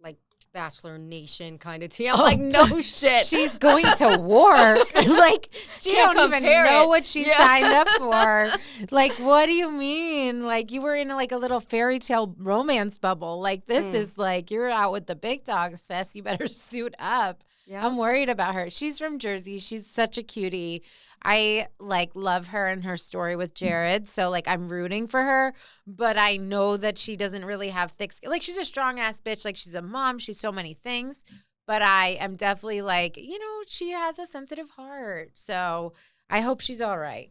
like, Bachelor Nation kind of tea. I'm like, no shit. She's going to war. Like, she don't even know what she signed up for. Like, what do you mean? Like, you were in, like, a little fairy tale romance bubble. Like, this is, like, you're out with the big dog, sis. You better suit up. Yeah. I'm worried about her. She's from Jersey. She's such a cutie. I, like, love her and her story with Jared. So, like, I'm rooting for her. But I know that she doesn't really have thick skin. Like, she's a strong-ass bitch. Like, she's a mom. She's so many things. But I am definitely, like, she has a sensitive heart. So I hope she's all right.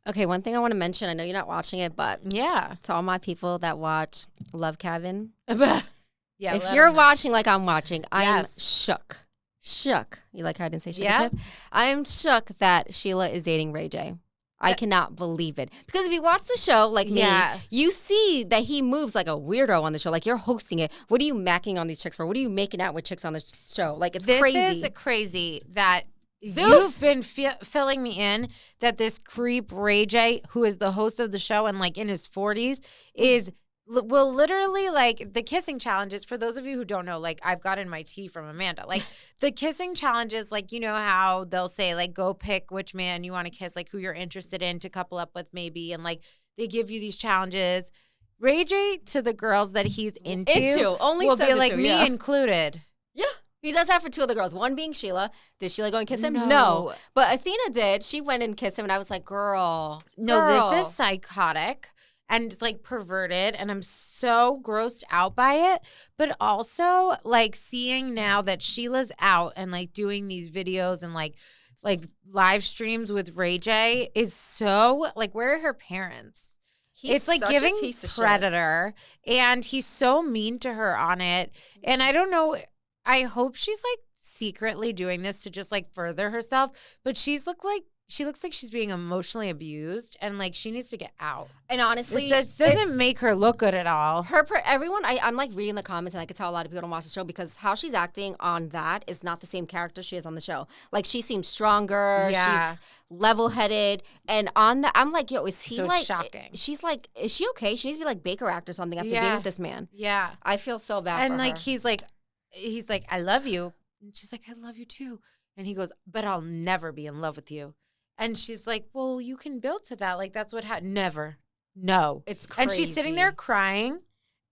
Okay, one thing I want to mention. I know you're not watching it, but yeah, to all my people that watch Love Cabin. Yeah, if you're watching like I'm watching, I'm shook. You like how I didn't say shook? Yeah. I'm shook that Sheila is dating Ray J. I cannot believe it. Because if you watch the show, like me, you see that he moves like a weirdo on the show. Like, you're hosting it. What are you macking on these chicks for? What are you making out with chicks on this show? Like, it's crazy. This is crazy that Zeus? You've been filling me in that this creep Ray J, who is the host of the show and, like, in his 40s, will literally, like, the kissing challenges, for those of you who don't know, like, I've gotten my tea from Amanda. Like, the kissing challenges, like, you know how they'll say, like, go pick which man you want to kiss, like, who you're interested in to couple up with maybe, and, like, they give you these challenges. Ray J, to the girls that he's into only will says be, like, me included. Yeah. He does that for two other girls. One being Sheila. Did Sheila go and kiss him? No. But Athena did. She went and kissed him, and I was like, girl. This is psychotic. And it's, like, perverted, and I'm so grossed out by it. But also, like, seeing now that Sheila's out and, like, doing these videos and, like live streams with Ray J is so, like, where are her parents? It's like giving Predator, and he's so mean to her on it. And I don't know. I hope she's, like, secretly doing this to just, like, further herself. But she's looked like she looks like she's being emotionally abused, and like she needs to get out. And honestly, it doesn't make her look good at all. I'm like reading the comments, and I could tell a lot of people don't watch the show because how she's acting on that is not the same character she is on the show. Like she seems stronger, she's level-headed, and on the, I'm like, yo, is he so like shocking? She's like, is she okay? She needs to be like Baker Act or something after being with this man. Yeah, I feel so bad. And for like her. he's like, I love you, and she's like, I love you too, and he goes, but I'll never be in love with you. And she's like, well, you can build to that. Like, that's what never. No. It's crazy. And she's sitting there crying.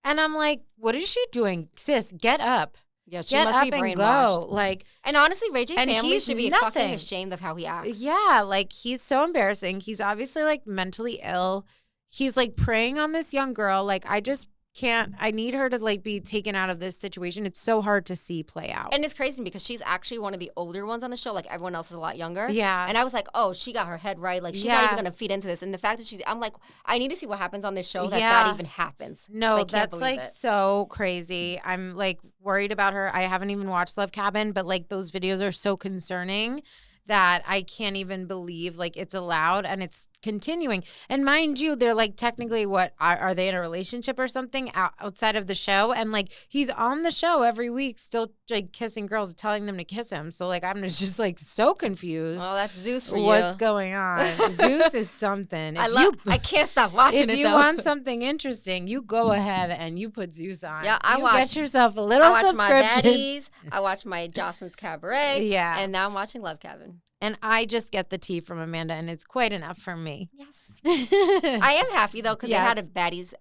And I'm like, what is she doing? Sis, get up. Yeah, she must be brainwashed. Like, and honestly, Ray J's family should be fucking ashamed of how he acts. Yeah, like, he's so embarrassing. He's obviously, like, mentally ill. He's, like, preying on this young girl. Like, I just can't. I need her to like be taken out of this situation. It's so hard to see play out. And it's crazy because she's actually one of the older ones on the show. Like everyone else is a lot younger. Yeah. And I was like, oh, she got her head right. Like she's not even gonna feed into this. And the fact that I'm like, I need to see what happens on this show that even happens. No, that's like so crazy. I'm like worried about her. I haven't even watched Love Cabin, but like those videos are so concerning that I can't even believe like it's allowed and it's continuing. And mind you, they're like technically what are they in a relationship or something outside of the show? And like he's on the show every week still like kissing girls, telling them to kiss him. So like I'm just like so confused. Oh, that's Zeus for you. What's going on? Zeus is something. I can't stop watching it. If you want something interesting, you go ahead and you put Zeus on. Yeah, get yourself a little subscription. I watch my Baddies. I watch my Jocelyn's Cabaret. Yeah. And now I'm watching Love Cabin. And I just get the tea from Amanda, and it's quite enough for me. Yes. I am happy, though, because they had a Baddies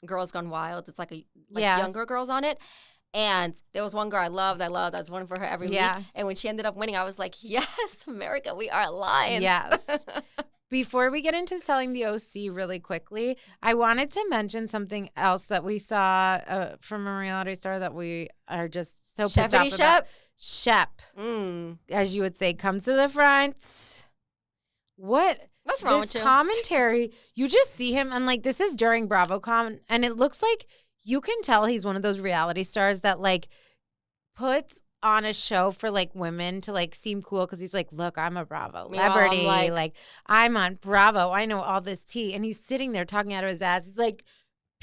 Girls Gone Wild. It's like younger girls on it. And there was one girl I loved. I was voting for her every week. And when she ended up winning, I was like, yes, America, we are lions. Yes. Before we get into selling the OC really quickly, I wanted to mention something else that we saw from a reality star that we are just so pissed off about. Shep, as you would say, come to the front. What's wrong with you? Commentary, you just see him, and like this is during BravoCon, and it looks like you can tell he's one of those reality stars that like puts on a show for like women to like seem cool because he's like, look, I'm a Bravo celebrity, like I'm on Bravo, I know all this tea, and he's sitting there talking out of his ass. He's like,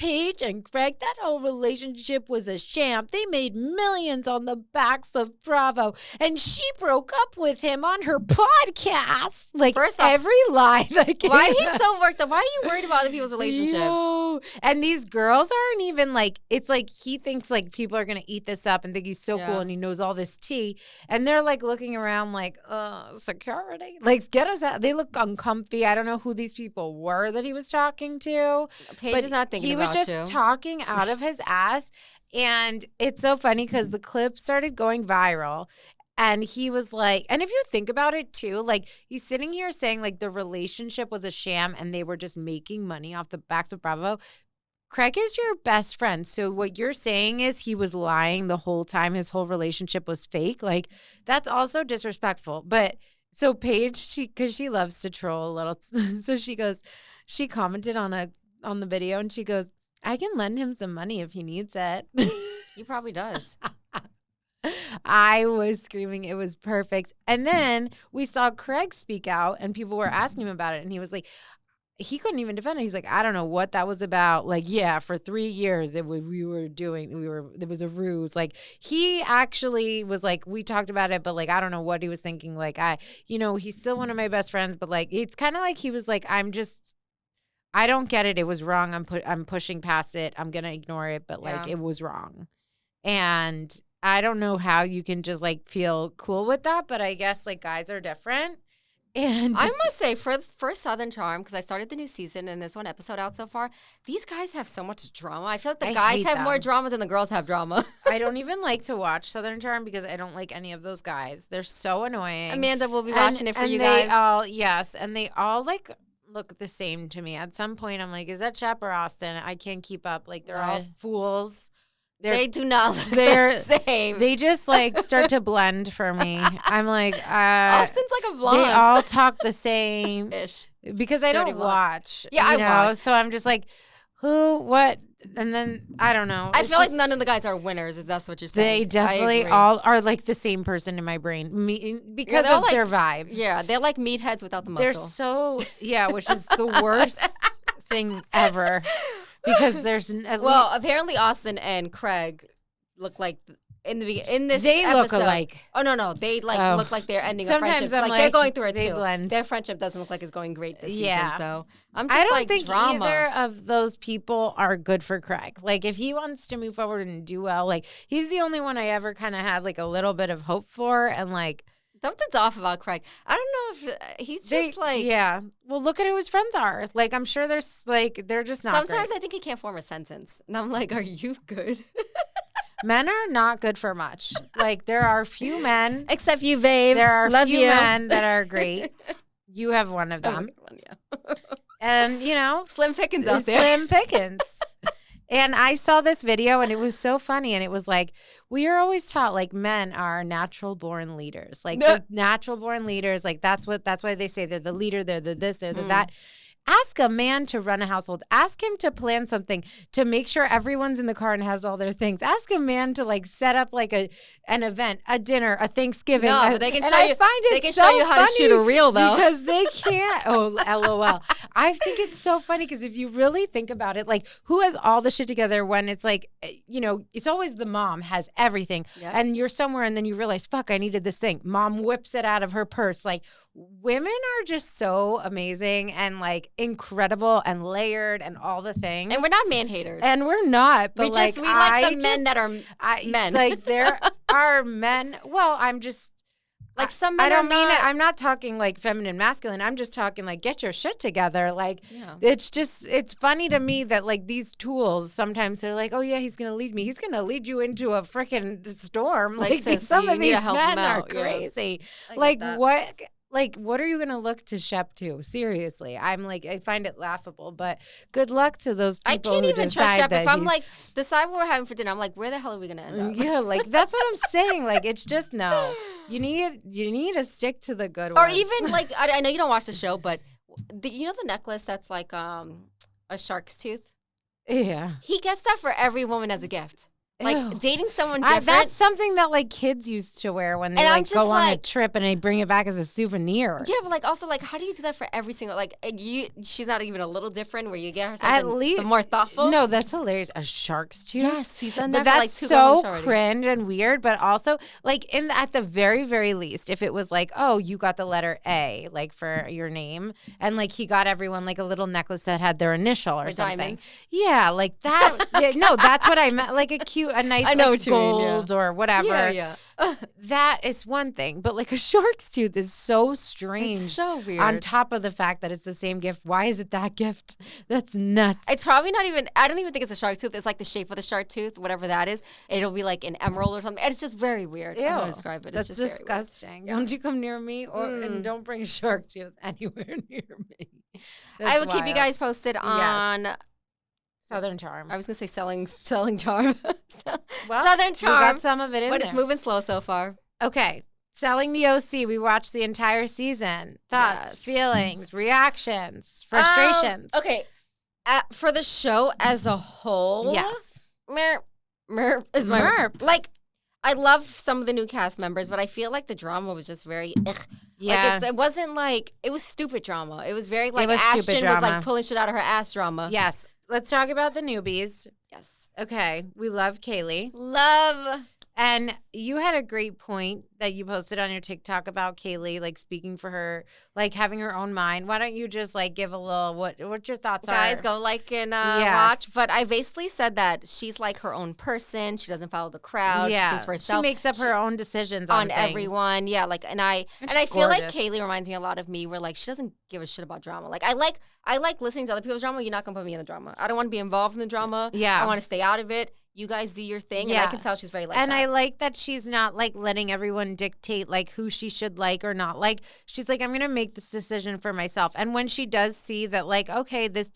Paige and Craig, that whole relationship was a sham. They made millions on the backs of Bravo, and she broke up with him on her podcast. Like, first off, every lie that came why he's so worked up? Why are you worried about other people's relationships? Yo. And these girls aren't even like, it's like he thinks like people are going to eat this up and think he's so cool and he knows all this tea. And they're like looking around like, security. Like, get us out. They look uncomfy. I don't know who these people were that he was talking to. Paige is not thinking about just talking out of his ass. And it's so funny because the clip started going viral. And he was like, and if you think about it too, like he's sitting here saying like the relationship was a sham and they were just making money off the backs of Bravo. Craig is your best friend. So what you're saying is he was lying the whole time. His whole relationship was fake. Like that's also disrespectful. But so Paige, because she loves to troll a little. So she commented on the video and she goes, I can lend him some money if he needs it. He probably does. I was screaming. It was perfect. And then we saw Craig speak out and people were asking him about it. And he was like, he couldn't even defend it. He's like, I don't know what that was about. Like, yeah, for 3 years, there was a ruse. Like, he actually was like, we talked about it, but like, I don't know what he was thinking. Like, he's still one of my best friends, but like, it's kind of like he was like, I don't get it. It was wrong. I'm pushing past it. I'm going to ignore it, but like it was wrong. And I don't know how you can just like feel cool with that, but I guess like guys are different. And I must say for Southern Charm, because I started the new season and there's one episode out so far, these guys have so much drama. I feel like the guys have more drama than the girls have drama. I don't even like to watch Southern Charm because I don't like any of those guys. They're so annoying. Amanda will be watching it for you guys. And they all like look the same to me. At some point, I'm like, is that Shep or Austin? I can't keep up. Like, they're all fools. They do not look the same. They just, like, start to blend for me. I'm like, Austin's like a blonde. They all talk the same. Because I don't watch. Yeah, I watch. So I'm just like, who, what? And then, I don't know. I feel like none of the guys are winners, if that's what you're saying. They definitely all are like the same person in my brain because of their vibe. Yeah, they're like meatheads without the muscle. They're so, which is the worst thing ever. Because there's... apparently Austin and Craig look like... In this they episode, look alike. Oh no, they look like they're ending a friendship. I'm they're going through it too. Blend. Their friendship doesn't look like it's going great this season. So I don't think either of those people are good for Craig. Like if he wants to move forward and do well, like he's the only one I ever kind of had like a little bit of hope for, and like something's off about Craig. I don't know if he's just like Well, look at who his friends are. Like I'm sure there's like they're just not. Sometimes great. I think he can't form a sentence, and I'm like, are you good? Men are not good for much. Like there are few men, except you, babe. There are few men that are great. You have one of them, and slim pickings out there. Slim pickings. And I saw this video, and it was so funny. And it was like we are always taught like men are natural born leaders, like they're natural born leaders. Like that's why they say they're the leader. They're the this. They're the that. Ask a man to run a household. Ask him to plan something, to make sure everyone's in the car and has all their things. Ask a man to like set up like an event, a dinner, a Thanksgiving. No, but they can show you. They can show you how to shoot a reel though, because they can't. Oh, LOL. I think it's so funny because if you really think about it, like who has all the shit together when it's like, it's always the mom has everything, and you're somewhere and then you realize, fuck, I needed this thing. Mom whips it out of her purse, like. Women are just so amazing and like incredible and layered and all the things. And we're not man haters. And we're not. But we like the men that are men. Like there are men. Well, I'm just like some men. I don't mean it. I'm not talking like feminine, masculine. I'm just talking like get your shit together. Like it's funny to me that like these tools sometimes they're like, oh yeah, he's gonna lead me. He's gonna lead you into a freaking storm. Like some of these men are crazy. Like what? Like, what are you going to look to Shep to? Seriously. I'm like, I find it laughable, but good luck to those people I can't even trust Shep. If I'm like, decide what we're having for dinner, I'm like, where the hell are we going to end up? Yeah, like, that's what I'm saying. Like, it's just, no. You need to stick to the good ones. Or even, like, I know you don't watch the show, but the necklace that's like a shark's tooth? Yeah. He gets that for every woman as a gift. Like dating someone different. That's something that like kids used to wear when they like go on a trip and they bring it back as a souvenir. Yeah, but like also like how do you do that for every single she's not even a little different where you get her something at least, the more thoughtful? No, that's hilarious. A shark's tooth. Yes, he's done that. But for that's like 2 months so already. cringe and weird. But also like at the very very least, if it was like you got the letter A like for your name, and like he got everyone like a little necklace that had their initial or something. Diamonds. Yeah, like that. No, that's what I meant. Like a nice. I know. Gold or whatever. Yeah. That is one thing, but like a shark's tooth is so strange. It's so weird. On top of the fact that it's the same gift, why is it that gift? That's nuts. It's probably not even. I don't even think it's a shark tooth. It's like the shape of the shark tooth, whatever that is. It'll be like an emerald or something. And it's just very weird. Ew. I'm gonna describe it. That's just disgusting. Don't you come near me, and don't bring a shark tooth anywhere near me. I will keep you guys posted on. Southern Charm. I was gonna say selling charm. Well, Southern Charm. We got some of it in but there. It's moving slow so far. Okay. Selling the OC. We watched the entire season. Thoughts, feelings, reactions, frustrations. Okay. For the show as a whole. Yes. Merp is my Merp. Like, I love some of the new cast members, but I feel like the drama was just very Yeah. Like it wasn't like, it was stupid drama. It was very like Ashton was like pulling shit out of her ass drama. Yes. Let's talk about the newbies. Yes. Okay. We love Kaylee. Love. And you had a great point that you posted on your TikTok about Kaylee, like speaking for her, like having her own mind. Why don't you just like give a little, what your thoughts Guys, go like and watch. But I basically said that she's like her own person. She doesn't follow the crowd. Yeah. She thinks for herself. She makes up her own decisions on everyone. Yeah. Like, and I feel like Kaylee reminds me a lot of me where like, she doesn't give a shit about drama. Like I like listening to other people's drama. You're not going to put me in the drama. I don't want to be involved in the drama. Yeah. I want to stay out of it. You guys do your thing. And I can tell she's very like and that. I like that she's not like letting everyone dictate like who she should like or not like. She's like, I'm going to make this decision for myself. And when she does see that like, okay, this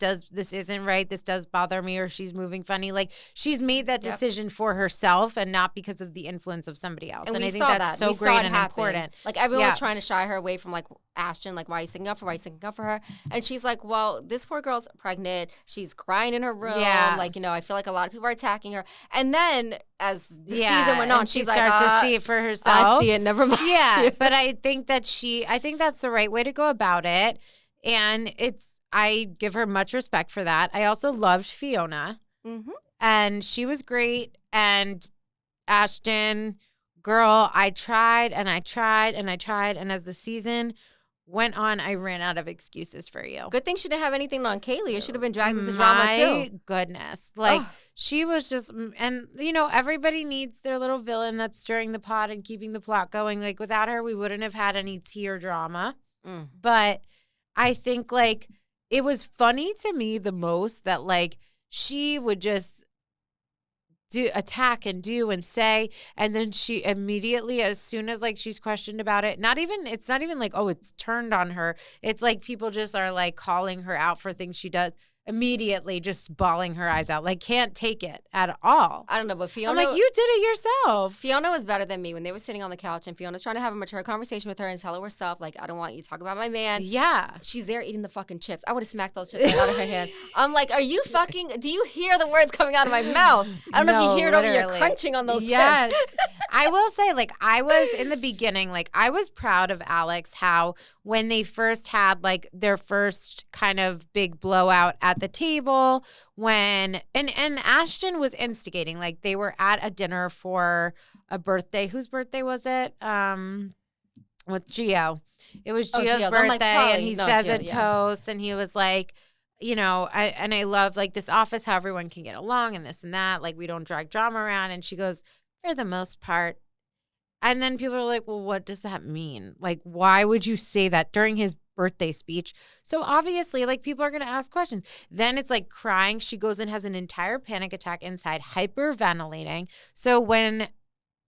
isn't right, this does bother me, or she's moving funny, like she's made that decision for herself and not because of the influence of somebody else. And I think that's so great and important. Like everyone was trying to shy her away from like Ashton, like, why are you sticking up for her? Why are you sticking up for her? And she's like, well, this poor girl's pregnant. She's crying in her room. Yeah. Like, I feel like a lot of people are attacking her. And then as the season went on, she she's like, starts to see it for herself. I see it, never mind. Yeah, but I think that's the right way to go about it. And I give her much respect for that. I also loved Fiona. Mm-hmm. And she was great. And Ashton, girl, I tried and I tried and I tried. And as the season went on, I ran out of excuses for you. Good thing she didn't have anything on Kaylee. It should have been dragged into drama too. My goodness. Like, she was just, and everybody needs their little villain that's stirring the pot and keeping the plot going. Like, without her, we wouldn't have had any tea or drama. But I think, like, it was funny to me the most that, like, she would just attack and do and say, and then she immediately, as soon as like she's questioned about it, it's not even like, oh, it's turned on her. It's like people just are like calling her out for things she does, immediately just bawling her eyes out, like can't take it at all. I don't know, but Fiona, I'm like, you did it yourself. Fiona was better than me when they were sitting on the couch and Fiona's trying to have a mature conversation with her and tell her what's up. Like, I don't want you to talk about my man. Yeah. She's there eating the fucking chips. I would have smacked those chips out of her hand. I'm like, are you fucking, do you hear the words coming out of my mouth? I don't know if you hear it over your crunching on those chips. I will say, like, I was in the beginning, like, I was proud of Alex, how when they first had like their first kind of big blowout at the table, when and Ashton was instigating, like they were at a dinner for a birthday. Whose birthday was it? With Gio. It was Gio's birthday, like, and he says Gio, a toast, and he was like, I love like this office, how everyone can get along and this and that. Like, we don't drag drama around. And she goes, for the most part. And then people are like, well, what does that mean? Like, why would you say that during his birthday speech? So obviously, like, people are going to ask questions. Then it's like crying. She goes and has an entire panic attack inside, hyperventilating. So when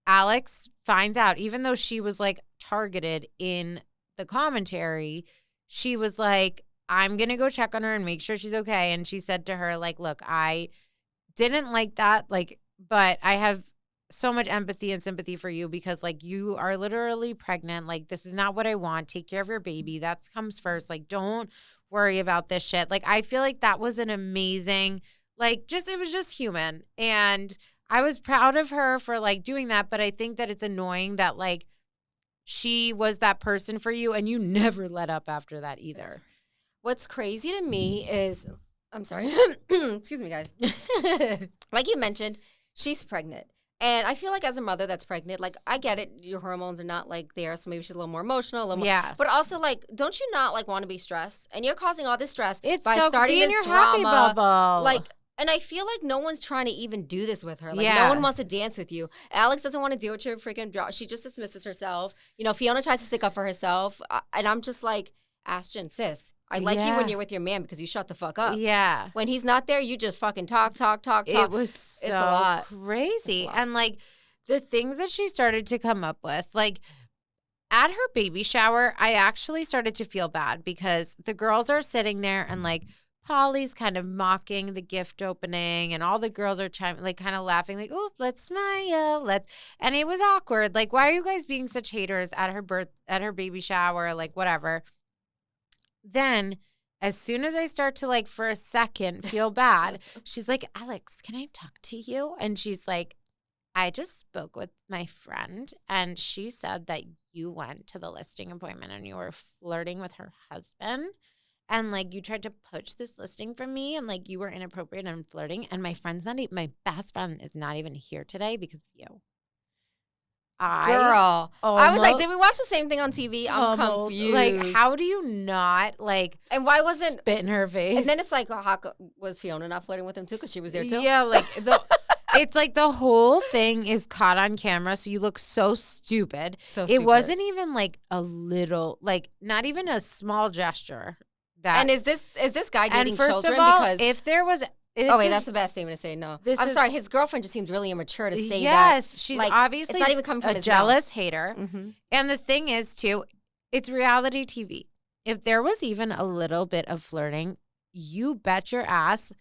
Alex finds out, even though she was like targeted in the commentary, she was like, I'm going to go check on her and make sure she's okay. And she said to her, like, look, I didn't like that, like, but I have so much empathy and sympathy for you because, like, you are literally pregnant. Like, this is not what I want. Take care of your baby. That comes first. Like, don't worry about this shit. Like, I feel like that was an amazing, like, it was just human. And I was proud of her for, like, doing that. But I think that it's annoying that, like, she was that person for you and you never let up after that either. What's crazy to me is, I'm sorry. Excuse me, guys. Like you mentioned, she's pregnant. And I feel like as a mother that's pregnant, like, I get it. Your hormones are not, like, there. So maybe she's a little more emotional. A little more, yeah. But also, like, don't you not, like, want to be stressed? And you're causing all this stress by so starting this your drama. Happy bubble. Like, and I feel like no one's trying to even do this with her. Like, no one wants to dance with you. Alex doesn't want to deal with your freaking drama. She just dismisses herself. Fiona tries to stick up for herself. And I'm just like, Ashton, sis, I like you when you're with your man because you shut the fuck up. Yeah. When he's not there, you just fucking talk. It was so it's a lot. Crazy. And, like, the things that she started to come up with, like, at her baby shower, I actually started to feel bad because the girls are sitting there and, like, Polly's kind of mocking the gift opening and all the girls are like kind of laughing, like, oh, let's smile. And it was awkward. Like, why are you guys being such haters at her baby shower? Like, whatever. Then as soon as I start to, like, for a second feel bad, she's like, Alex, can I talk to you? And she's like, I just spoke with my friend and she said that you went to the listing appointment and you were flirting with her husband and, like, you tried to poach this listing from me and, like, you were inappropriate and flirting, and my best friend is not even here today because of you. Girl, I was like, did we watch the same thing on TV? I'm confused. Like, how do you not, like, and why wasn't spit in her face? And then it's like, was Fiona not flirting with him too because she was there too? Yeah, like it's like the whole thing is caught on camera, so you look so stupid. It wasn't even like a little, like, not even a small gesture. And is this guy dating children? First of all, because if there was. That's the best statement to say. No, I'm sorry. His girlfriend just seems really immature to say that. Yes, she's, like, obviously it's not even coming from a jealous hater. Mm-hmm. And the thing is, too, it's reality TV. If there was even a little bit of flirting, you bet your ass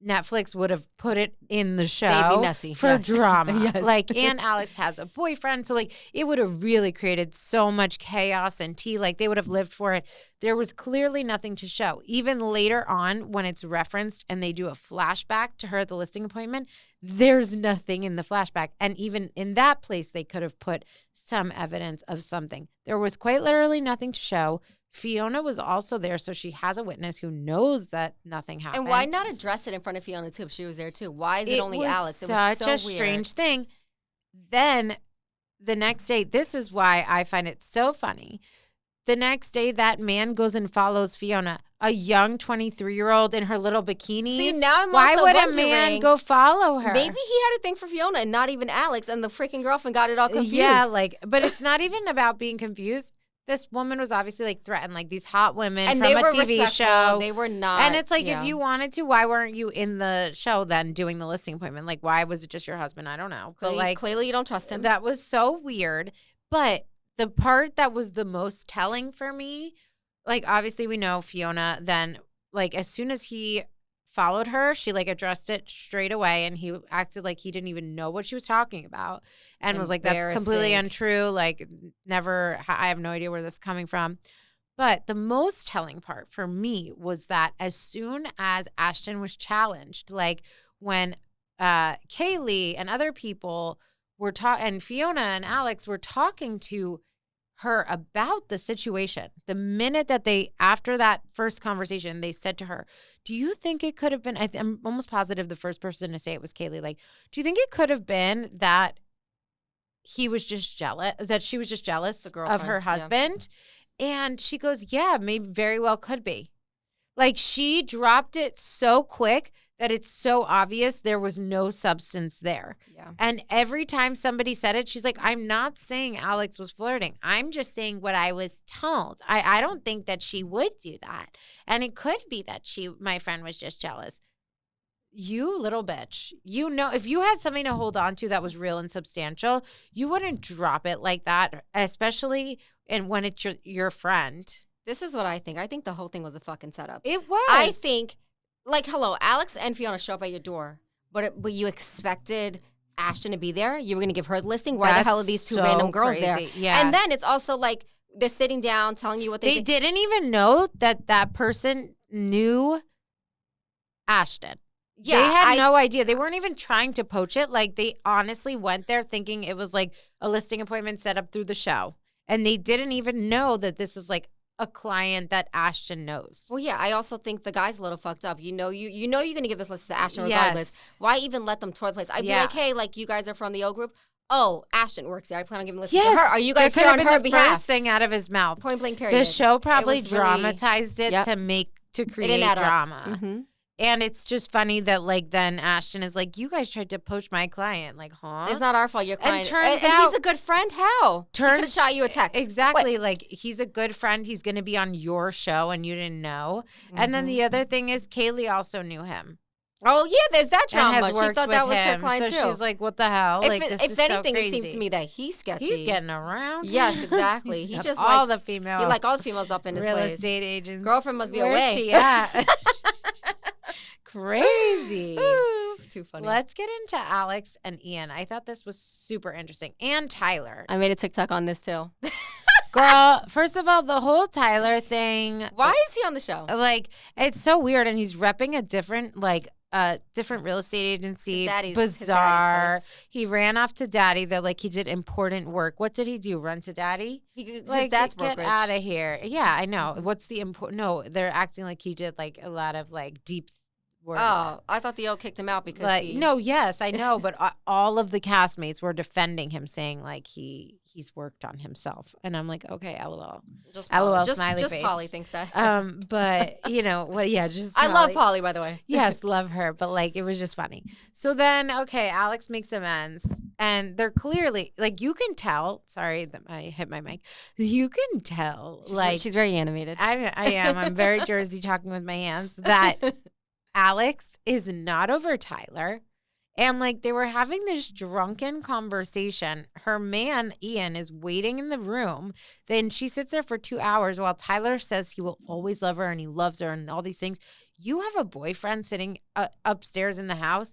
Netflix would have put it in the show They'd be messy. for drama. Yes. Like, and Alex has a boyfriend. So, like, it would have really created so much chaos and tea. Like, they would have lived for it. There was clearly nothing to show. Even later on, when it's referenced and they do a flashback to her at the listing appointment, there's nothing in the flashback. And even in that place, they could have put some evidence of something. There was quite literally nothing to show. Fiona was also there, so she has a witness who knows that nothing happened. And why not address it in front of Fiona, too, if she was there, too? Why is it only Alex? It was such a strange thing. Then the next day, this is why I find it so funny. The next day, that man goes and follows Fiona, a young 23-year-old in her little bikini. See, now I'm why also would wondering, a man go follow her? Maybe he had a thing for Fiona and not even Alex, and the freaking girlfriend got it all confused. Yeah, like, but it's not even about being confused. This woman was obviously like threatened, like these hot women and from a TV show. They were not. And it's like, if you wanted to, why weren't you in the show then doing the listing appointment? Like, why was it just your husband? I don't know. But like, clearly you don't trust him. That was so weird. But the part that was the most telling for me, like, obviously we know Fiona then, like, as soon as he followed her, she like addressed it straight away, and he acted like he didn't even know what she was talking about and was like, that's completely untrue. Like, never, I have no idea where this is coming from. But the most telling part for me was that as soon as Ashton was challenged, like when Kaylee and other people were talking, and Fiona and Alex were talking to her about the situation, the minute that after that first conversation, they said to her, do you think it could have been, I'm almost positive the first person to say it was Kaylee, like, do you think it could have been that he was just jealous, that she was just jealous of her husband? Yeah. And she goes, yeah, maybe very well could be. Like, she dropped it so quick that it's so obvious there was no substance there. Yeah. And every time somebody said it, she's like, I'm not saying Alex was flirting. I'm just saying what I was told. I don't think that she would do that. And it could be that my friend was just jealous. You little bitch. You know, if you had something to hold on to that was real and substantial, you wouldn't drop it like that, especially when it's your friend. This is what I think. I think the whole thing was a fucking setup. It was. I think, like, hello, Alex and Fiona show up at your door, but you expected Ashton to be there? You were going to give her the listing? Why the hell are these two random girls there? Yeah. And then it's also like they're sitting down telling you what they think. Didn't even know that person knew Ashton. Yeah, they had no idea. They weren't even trying to poach it. Like, they honestly went there thinking it was like a listing appointment set up through the show. And they didn't even know that this is like a client that Ashton knows. Well, yeah, I also think the guy's a little fucked up. You know you're going to give this list to Ashton regardless. Yes. Why even let them tour the place? I'd be like, hey, like, you guys are from the O group. Oh, Ashton works there. I plan on giving this to her. Are you guys here on her behalf? First thing out of his mouth. Point blank period. The show probably dramatized it to create drama. Mm-hmm. And it's just funny that, like, then Ashton is like, you guys tried to poach my client. Like, huh? It's not our fault. Your client. And turns out he's a good friend. How? He could have shot you a text. Exactly. What? Like, he's a good friend. He's going to be on your show and you didn't know. Mm-hmm. And then the other thing is Kaylee also knew him. Oh, yeah, there's that drama. She thought that was her client, too. So she's like, what the hell? If anything, it seems to me that he's sketchy. He's getting around. Yes, exactly. He just all the females. He like all the females up in his place. Real estate agents. Girlfriend must be away. Where's she at? Crazy. Too funny. Let's get into Alex and Ian. I thought this was super interesting. And Tyler. I made a TikTok on this, too. Girl, first of all, the whole Tyler thing. Why is he on the show? Like, it's so weird. And he's repping a different real estate agency. Bizarre. He ran off to Daddy. They're like, he did important work. What did he do? Run to Daddy? His dad's brokerage. Get out of here. Yeah, I know. What's the important? No, they're acting like he did like a lot of like deep work. Oh, I thought the O kicked him out because No, yes, I know. But all of the castmates were defending him, saying like he's worked on himself. And I'm like, okay, LOL. LOL smiley face. Just Polly thinks that. But you know what? Yeah, just I love Polly, by the way. Yes, love her. But like, it was just funny. So then, okay, Alex makes amends, and they're clearly like, you can tell. Sorry that I hit my mic. You can tell, like, she's very animated. I am. I'm very Jersey talking with my hands. That Alex is not over Tyler. And, like, they were having this drunken conversation. Her man, Ian, is waiting in the room. Then she sits there for 2 hours while Tyler says he will always love her and he loves her and all these things. you have a boyfriend sitting upstairs in the house.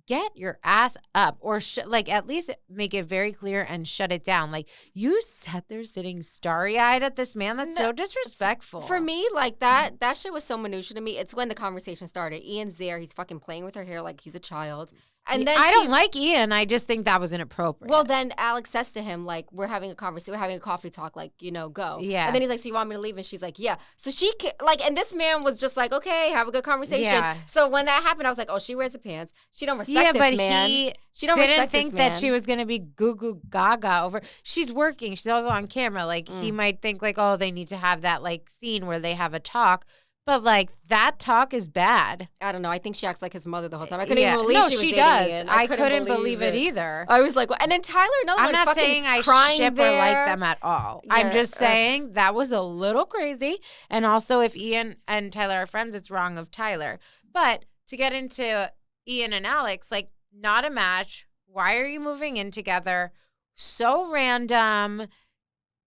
Get your ass up, or like at least make it very clear and shut it down. Like, you sat there sitting starry-eyed at this man. That's so disrespectful. For me, like that shit was so minutia to me. It's when the conversation started. Ian's there. He's fucking playing with her hair like he's a child. And then I don't like Ian. I just think that was inappropriate. Well, then Alex says to him, like, we're having a conversation, we're having a coffee talk, like, go. Yeah. And then he's like, so you want me to leave? And she's like, yeah. So she, like, and this man was just like, okay, have a good conversation. Yeah. So when that happened, I was like, oh, she wears the pants. She don't respect this man. She don't respect this man. Didn't think that she was going to be goo gaga over. She's working. She's also on camera. Like, he might think, like, oh, they need to have that, like, scene where they have a talk. But, like, that talk is bad. I don't know. I think she acts like his mother the whole time. I couldn't even believe she was dating Ian. I couldn't believe it either. I was like, and then Tyler, I'm not saying I ship or like them at all. Yeah, I'm just saying that was a little crazy. And also, if Ian and Tyler are friends, it's wrong of Tyler. But to get into Ian and Alex, like, not a match. Why are you moving in together? So random.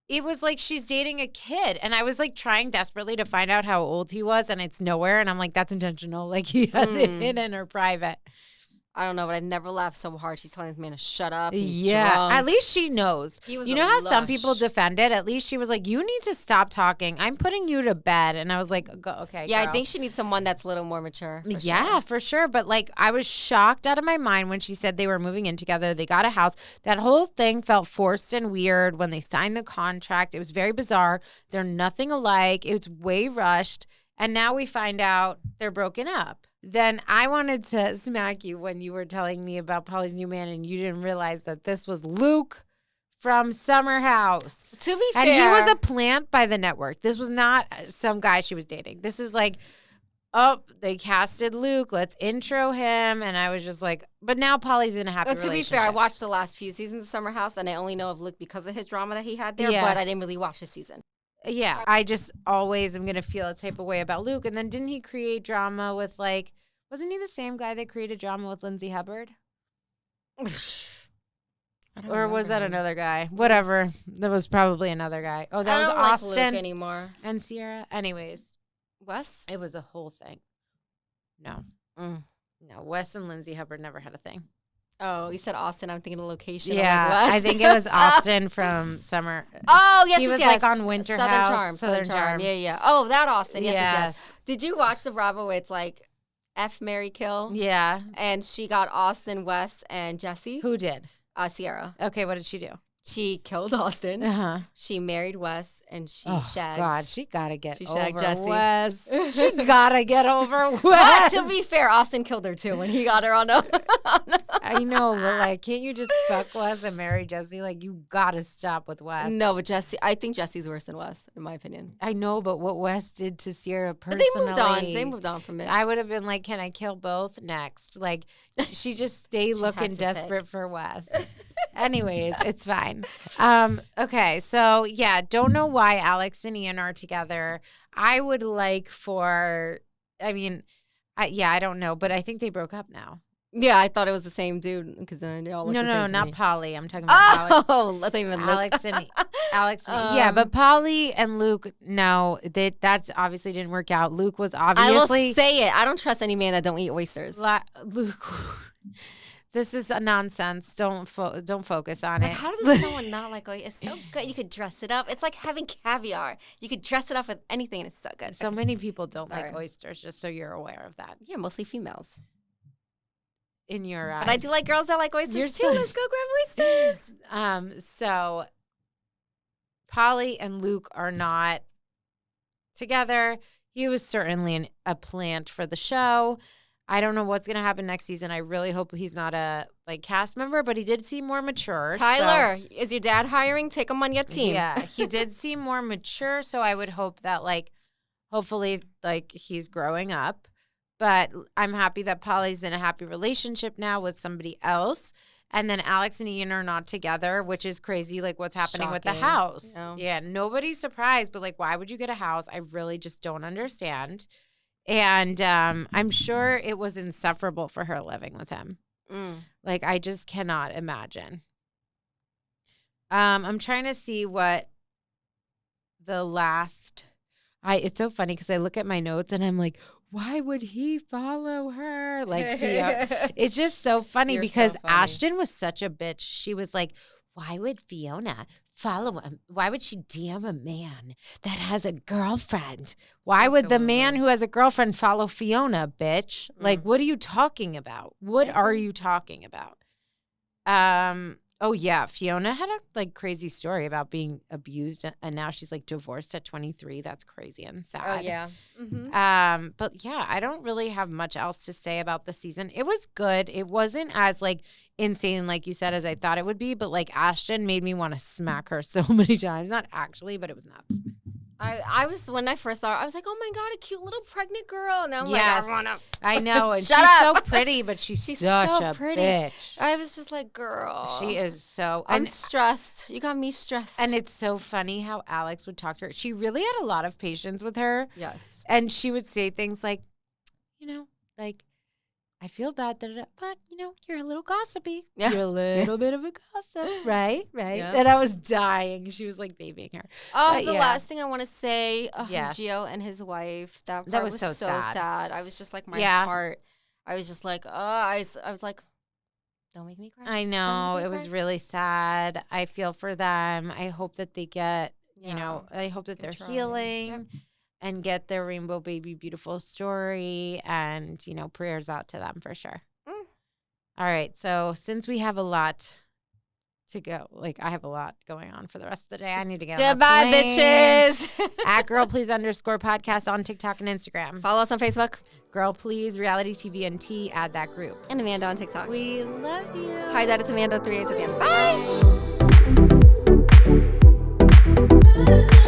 It was like she's dating a kid. And I was like trying desperately to find out how old he was, and it's nowhere. And I'm like, that's intentional. Like, he has it hidden or private. I don't know, but I've never laughed so hard. She's telling this man to shut up. Yeah, drunk. At least she knows. You know how some people defend it? At least she was like, you need to stop talking. I'm putting you to bed. And I was like, okay, yeah, girl. I think she needs someone that's a little more mature. For sure. But like, I was shocked out of my mind when she said they were moving in together. They got a house. That whole thing felt forced and weird when they signed the contract. It was very bizarre. They're nothing alike. It was way rushed. And now we find out they're broken up. Then I wanted to smack you when you were telling me about Polly's new man and you didn't realize that this was Luke from Summer House. To be fair. And he was a plant by the network. This was not some guy she was dating. This is like, oh, they casted Luke. Let's intro him. And I was just like, but now Polly's in a happy relationship. To be fair, I watched the last few seasons of Summer House and I only know of Luke because of his drama that he had there, but I didn't really watch his season. Yeah, I just always am going to feel a type of way about Luke. And then didn't he create drama with, like, wasn't he the same guy that created drama with Lindsay Hubbard? Or was that another guy? Whatever. That was probably another guy. Oh, that was Austin. Like Luke anymore. And Sierra. Anyways. Wes? It was a whole thing. No. No, Wes and Lindsay Hubbard never had a thing. Oh, you said Austin. I'm thinking the location. Yeah, I think it was Austin from Summer. Oh, yes, he was yes. like on Winter Southern House. Southern Charm. Yeah. Oh, that Austin. Yes. Did you watch the Bravo where it's like F, Marry, Kill? Yeah. And she got Austin, Wes, and Jesse. Who did? Sierra. Okay, what did she do? She killed Austin. Uh-huh. She married Wes, and she shagged. God, she gotta get over Jesse. Wes. She gotta get over Wes. But to be fair, Austin killed her too when he got her on a. I know, but like, can't you just fuck Wes and marry Jesse? Like, you gotta stop with Wes. No, but I think Jesse's worse than Wes, in my opinion. I know, but what Wes did to Sierra personally. But they moved on from it. I would have been like, can I kill both next? Like, she just stayed looking desperate for Wes. Anyways, it's fine. Okay, so yeah, don't know why Alex and Ian are together. I would like I don't know, but I think they broke up now. Yeah, I thought it was the same dude because they all look the same No, to not me. Polly. I'm talking about Alex. Oh, let them even Alex and yeah, but Polly and Luke, no, that obviously didn't work out. Luke was obviously. I will say it. I don't trust any man that don't eat oysters. Luke. This is a nonsense. Don't focus on it. How does someone not like oysters? It's so good. You could dress it up. It's like having caviar. You could dress it up with anything, and it's so good. So many people don't like oysters, just so you're aware of that. Yeah, mostly females. In your eyes. But I do like girls that like oysters too. Let's go grab oysters. So Polly and Luke are not together. He was certainly a plant for the show. I don't know what's going to happen next season. I really hope he's not a cast member, but he did seem more mature. Tyler, is your dad hiring? Take him on your team. Yeah, he did seem more mature, so I would hope that hopefully he's growing up. But I'm happy that Polly's in a happy relationship now with somebody else. And then Alex and Ian are not together, which is crazy, what's happening with the house. Yeah, nobody's surprised, but why would you get a house? I really just don't understand. And I'm sure it was insufferable for her living with him. I just cannot imagine. I'm trying to see what the last... It's so funny because I look at my notes and I'm like, why would he follow her? Like, Fiona. It's just so funny because so funny. Ashton was such a bitch. She was like, why would Fiona follow him? Why would she DM a man that has a girlfriend? Why would the man who has a girlfriend follow Fiona, bitch? Like, what are you talking about? What are you talking about? Oh yeah, Fiona had a like crazy story about being abused, and now she's like divorced at 23. That's crazy and sad. Oh yeah. But yeah, I don't really have much else to say about the season. It was good. It wasn't as like insane, like you said, as I thought it would be. But like Ashton made me want to smack her so many times. Not actually, but it was nuts. I was, when I first saw her, I was like, oh my God, a cute little pregnant girl. And now I'm like, I want to. I know. And she's so pretty, but she's such so pretty. Bitch. I was just like, girl. She is so. I'm stressed. You got me stressed. And it's so funny how Alex would talk to her. She really had a lot of patience with her. Yes. And she would say things like, you know, like, I feel bad, but, you know, you're a little gossipy. Yeah. You're a little bit of a gossip. Right? Yeah. And I was dying. She was like babying her. Oh, the last thing I want to say, Gio and his wife, that was so sad. I was just like, my heart. I was just like, I was like, don't make me cry. I know. It was really sad. I feel for them. I hope that they get, you know, I hope that they're healing. Yep. And get their rainbow baby beautiful story, and, you know, prayers out to them for sure. All right. So since we have a lot to go, like I have a lot going on for the rest of the day, I need to get goodbye, on the plane. Bitches. At Girl Please _ on TikTok and Instagram. Follow us on Facebook. Girl Please Reality TV and T. Add that group. And Amanda on TikTok. We love you. Hi, Dad. It's Amanda. 3 A's at the end. Bye.